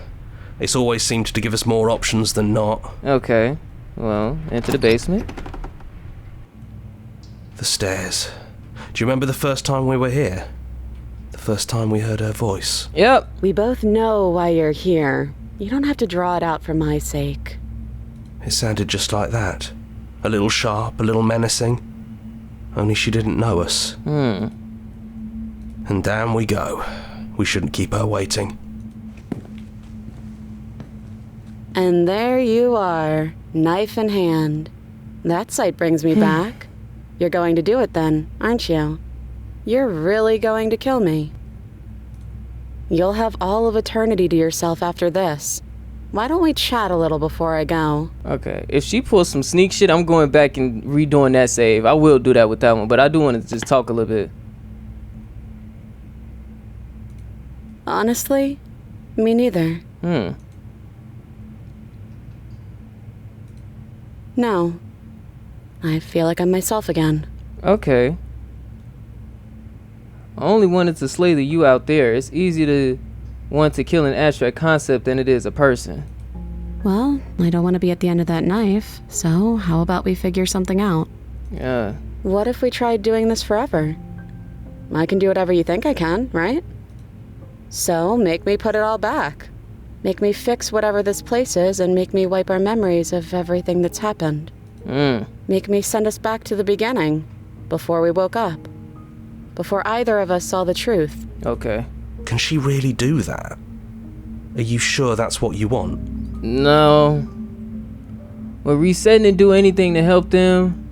It's always seemed to give us more options than not. Okay. Well, into the basement. The stairs. Do you remember the first time we were here? The first time we heard her voice? Yep. We both know why you're here. You don't have to draw it out for my sake. It sounded just like that. A little sharp, a little menacing. Only she didn't know us. And down we go. We shouldn't keep her waiting. And there you are, knife in hand. That sight brings me back. You're going to do it then, aren't you? You're really going to kill me. You'll have all of eternity to yourself after this. Why don't we chat a little before I go? Okay. If she pulls some sneak shit, I'm going back and redoing that save. I will do that with that one, but I do want to just talk a little bit. Honestly, me neither. No. I feel like I'm myself again. Okay. I only wanted to slay the you out there. It's easy to want to kill an abstract concept than it is a person. Well, I don't want to be at the end of that knife, so how about we figure something out? Yeah. What if we tried doing this forever? I can do whatever you think I can, right? So, make me put it all back. Make me fix whatever this place is and make me wipe our memories of everything that's happened. Make me send us back to the beginning, before we woke up. Before either of us saw the truth. Okay. Can she really do that? Are you sure that's what you want? No. Will resetting and do anything to help them?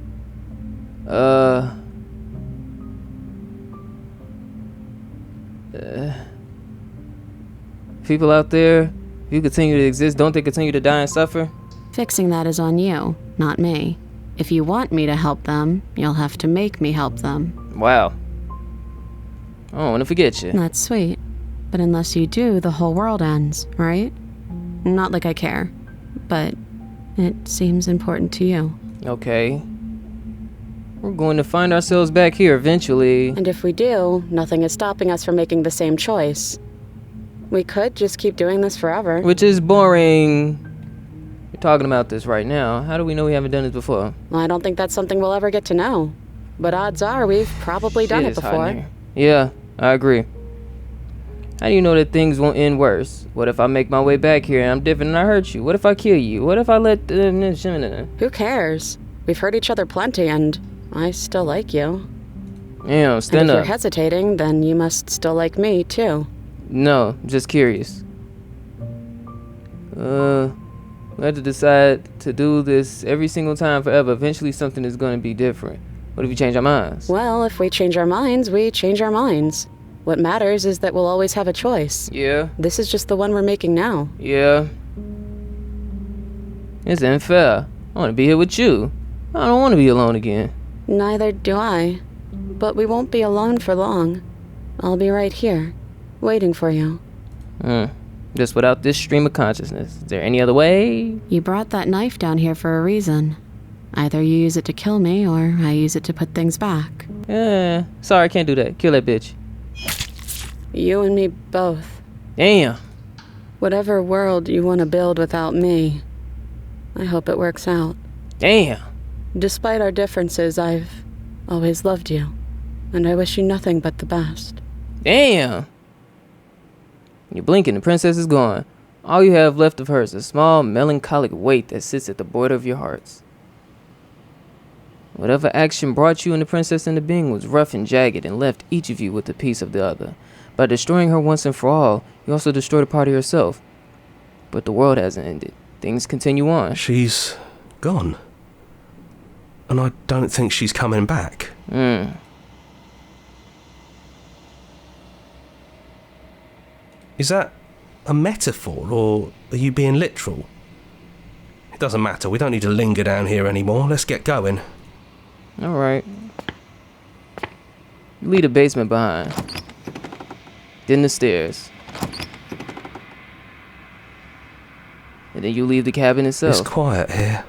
People out there, if you continue to exist, don't they continue to die and suffer? Fixing that is on you, not me. If you want me to help them, you'll have to make me help them. Wow. I don't want to forget you. That's sweet. But unless you do, the whole world ends, right? Not like I care, but it seems important to you. Okay. We're going to find ourselves back here eventually. And if we do, nothing is stopping us from making the same choice. We could just keep doing this forever. Which is boring. You're talking about this right now. How do we know we haven't done it before? I don't think that's something we'll ever get to know. But odds are we've probably done it before. Yeah, I agree. How do you know that things won't end worse? What if I make my way back here and I'm different and I hurt you? What if I kill you? What if I let Who cares? We've hurt each other plenty and I still like you. Yeah, stand and if up. you're hesitating, then you must still like me too. No, just curious. We have to decide to do this every single time forever. Eventually something is going to be different. What if we change our minds? Well, if we change our minds, we change our minds. What matters is that we'll always have a choice. Yeah. This is just the one we're making now. Yeah. It's unfair. I want to be here with you. I don't want to be alone again. Neither do I. But we won't be alone for long. I'll be right here, waiting for you. Just without this stream of consciousness. Is there any other way? You brought that knife down here for a reason. Either you use it to kill me, or I use it to put things back. Sorry, I can't do that. Kill that bitch. You and me both. Damn. Whatever world you want to build without me, I hope it works out. Damn. Despite our differences, I've always loved you, and I wish you nothing but the best. Damn. You blink and the princess is gone. All you have left of her is a small, melancholic weight that sits at the border of your hearts. Whatever action brought you and the princess into being was rough and jagged and left each of you with a piece of the other. By destroying her once and for all, you also destroyed a part of yourself. But the world hasn't ended. Things continue on. She's gone. And I don't think she's coming back. Is that a metaphor, or are you being literal? It doesn't matter, we don't need to linger down here anymore. Let's get going. Alright. You leave the basement behind. Then the stairs. And then you leave the cabin itself. It's quiet here.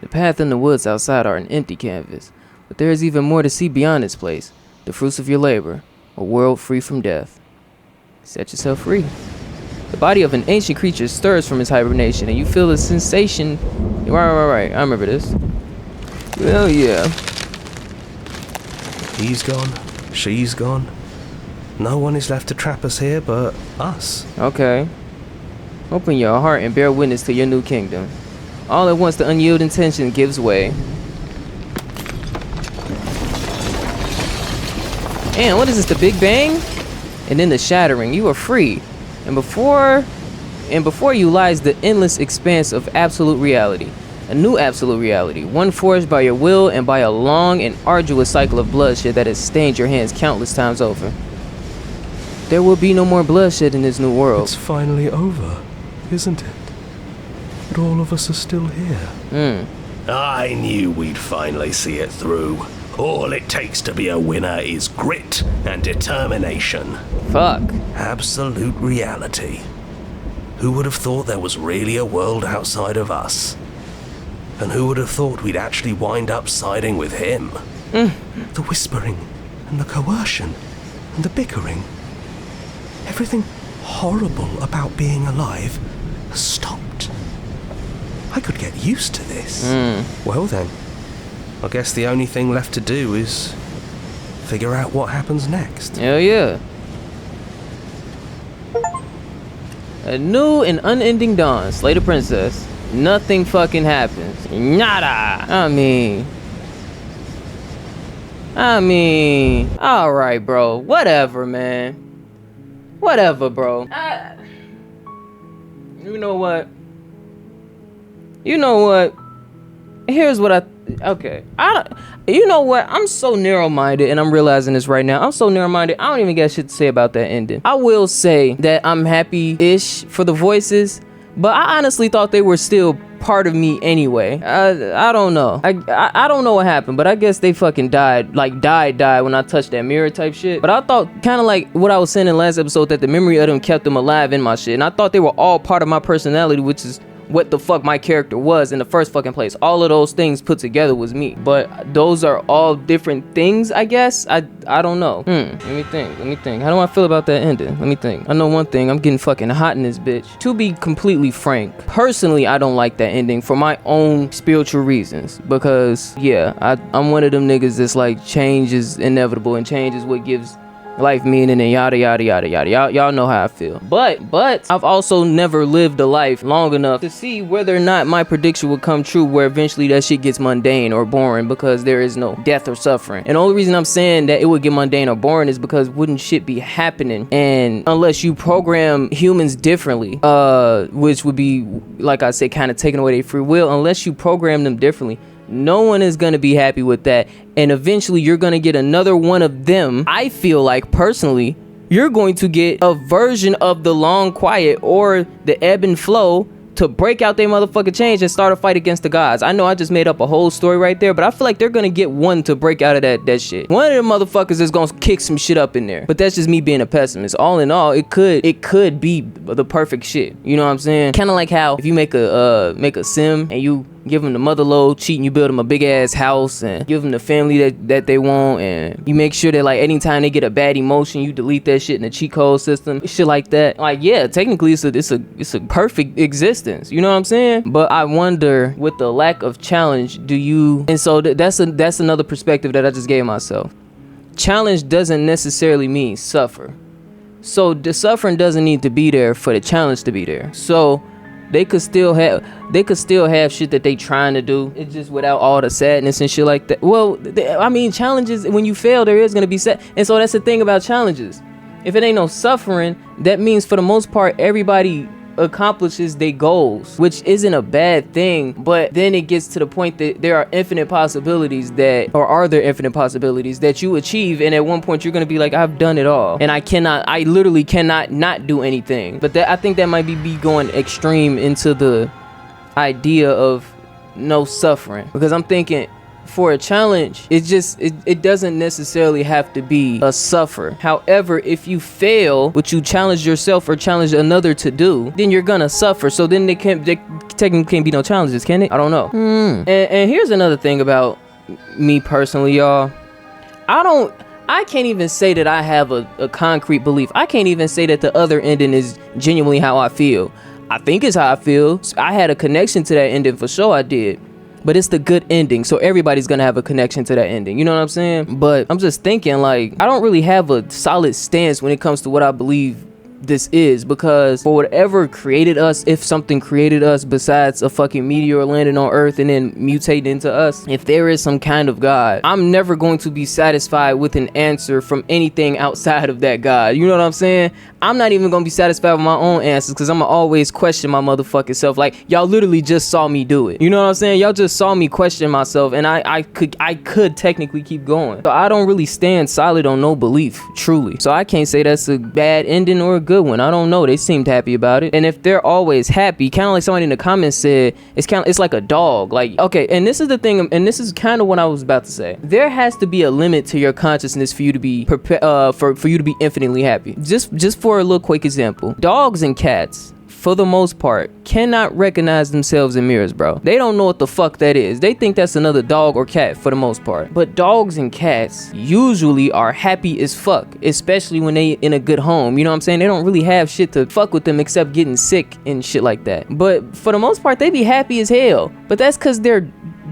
The path and the woods outside are an empty canvas, but there is even more to see beyond this place. The fruits of your labor, a world free from death. Set yourself free. The body of an ancient creature stirs from its hibernation, and you feel a sensation. Right. I remember this. Well, yeah. He's gone. She's gone. No one is left to trap us here but us. Okay. Open your heart and bear witness to your new kingdom. All at once, the unyielding tension gives way. And what is this, the Big Bang? And then the shattering. You are free. And before you lies the endless expanse of absolute reality. A new absolute reality, one forged by your will and by a long and arduous cycle of bloodshed that has stained your hands countless times over. There will be no more bloodshed in this new world. It's finally over, isn't it? But all of us are still here. I knew we'd finally see it through. All it takes to be a winner is grit and determination. Fuck. Absolute reality. Who would have thought there was really a world outside of us? And who would have thought we'd actually wind up siding with him? The whispering, and the coercion, and the bickering. Everything horrible about being alive has stopped. I could get used to this. Well then, I guess the only thing left to do is figure out what happens next. Hell yeah. A new and unending dawn. Slay the princess. Nothing fucking happens. Nada. I mean, alright, bro. Whatever, man. Whatever, bro. You know what? Here's what you know what? I'm so narrow-minded, and I'm realizing this right now. I'm so narrow-minded, I don't even got shit to say about that ending. I will say that I'm happy-ish for the voices, but I honestly thought they were still part of me anyway. I don't know. I don't know what happened, but I guess they fucking died. Like, died when I touched that mirror type shit. But I thought, kind of like what I was saying in the last episode, that the memory of them kept them alive in my shit. And I thought they were all part of my personality, which is what the fuck my character was in the first fucking place. All of those things put together was me. But those are all different things, I guess. I don't know. Let me think. How do I feel about that ending? Let me think. I know one thing. I'm getting fucking hot in this bitch. To be completely frank, personally, I don't like that ending for my own spiritual reasons. Because, yeah, I'm one of them niggas that's like, change is inevitable and change is what gives life meaning and yada yada yada yada. Y'all know how I feel. But I've also never lived a life long enough to see whether or not my prediction would come true, where eventually that shit gets mundane or boring because there is no death or suffering. And the only reason I'm saying that it would get mundane or boring is because wouldn't shit be happening? And unless you program humans differently, which would be, like I say, kind of taking away their free will, unless you program them differently, no one is going to be happy with that. And eventually you're going to get another one of them. I feel like, personally, you're going to get a version of the long quiet or the ebb and flow to break out their motherfucking change and start a fight against the gods. I know I just made up a whole story right there, but I feel like they're going to get one to break out of that shit. One of them motherfuckers is going to kick some shit up in there. But that's just me being a pessimist. All in all, it could be the perfect shit. You know what I'm saying? Kind of like how if you make a sim and you give them the mother load, cheating, you build them a big ass house and give them the family that they want, and you make sure that like anytime they get a bad emotion, you delete that shit in the cheat code system, shit like that. Like, yeah, technically it's a perfect existence, you know what I'm saying? But I wonder, with the lack of challenge, and so that's another perspective that I just gave myself. Challenge doesn't necessarily mean suffer. So the suffering doesn't need to be there for the challenge to be there. So they could still have shit that they trying to do. It's just without all the sadness and shit like that. Well, I mean, challenges, when you fail, there is gonna be sad. And so that's the thing about challenges. If it ain't no suffering, that means for the most part, everybody accomplishes their goals, which isn't a bad thing. But then it gets to the point that there are infinite possibilities are there infinite possibilities that you achieve, and at one point you're gonna be like, I've done it all, and I literally cannot not do anything. But I think that might be going extreme into the idea of no suffering, because I'm thinking, for a challenge, it doesn't necessarily have to be a suffer. However, if you fail what you challenge yourself or challenge another to do, then you're gonna suffer. So then there technically can't be no challenges, can it? I don't know. And here's another thing about me personally, y'all. I can't even say that I have a concrete belief. I can't even say that the other ending is genuinely how I feel. I think it's how I feel. I had a connection to that ending for sure, I did. But it's the good ending, so everybody's gonna have a connection to that ending, you know what I'm saying? But I'm just thinking, like, I don't really have a solid stance when it comes to what I believe this is, because for whatever created us, if something created us besides a fucking meteor landing on Earth and then mutating into us, if there is some kind of God, I'm never going to be satisfied with an answer from anything outside of that God, you know what I'm saying? I'm not even gonna be satisfied with my own answers, because I'm gonna always question my motherfucking self. Like, y'all literally just saw me do it, you know what I'm saying? Y'all just saw me question myself, and I could technically keep going. So I don't really stand solid on no belief, truly. So I can't say that's a bad ending or a good one. I don't know. They seemed happy about it. And if they're always happy, kind of like somebody in the comments said, it's like a dog. Like, okay, and this is the thing, and this is kind of what I was about to say. There has to be a limit to your consciousness for you to be for you to be infinitely happy. Just for a little quick example, dogs and cats, for the most part, cannot recognize themselves in mirrors, bro. They don't know what the fuck that is. They think that's another dog or cat for the most part. But dogs and cats usually are happy as fuck, especially when they in a good home. You know what I'm saying? They don't really have shit to fuck with them except getting sick and shit like that. But for the most part, they be happy as hell. But that's because they're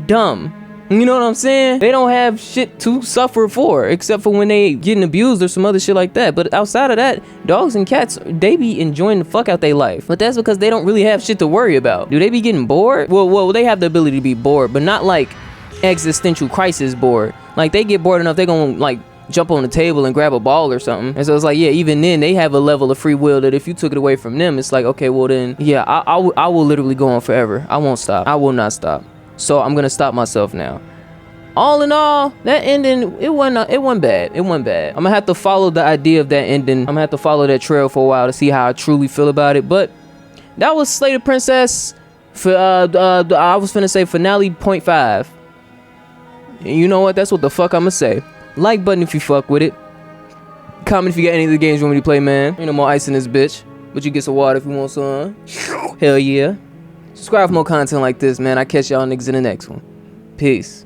dumb. You know what I'm saying? They don't have shit to suffer for, except for when they getting abused or some other shit like that. But outside of that, dogs and cats, they be enjoying the fuck out their life. But that's because they don't really have shit to worry about. Do they be getting bored? Well, they have the ability to be bored, but not like existential crisis bored. Like, they get bored enough, they gonna like jump on the table and grab a ball or something. And so it's like, yeah, even then they have a level of free will that if you took it away from them, it's like, okay, well then, yeah, I will literally go on forever. I won't stop. I will not stop. So I'm gonna stop myself now. All in all, that ending, it wasn't bad. It wasn't bad. I'm gonna have to follow the idea of that ending. I'm gonna have to follow that trail for a while to see how I truly feel about it. But that was Slay the Princess for I was finna say finale 0.5. And you know what? That's what the fuck I'ma say. Like button if you fuck with it. Comment if you got any of the games you want me to play, man. Ain't no more ice in this bitch, but you get some water if you want some. Hell yeah. Subscribe for more content like this, man. I catch y'all niggas in the next one. Peace.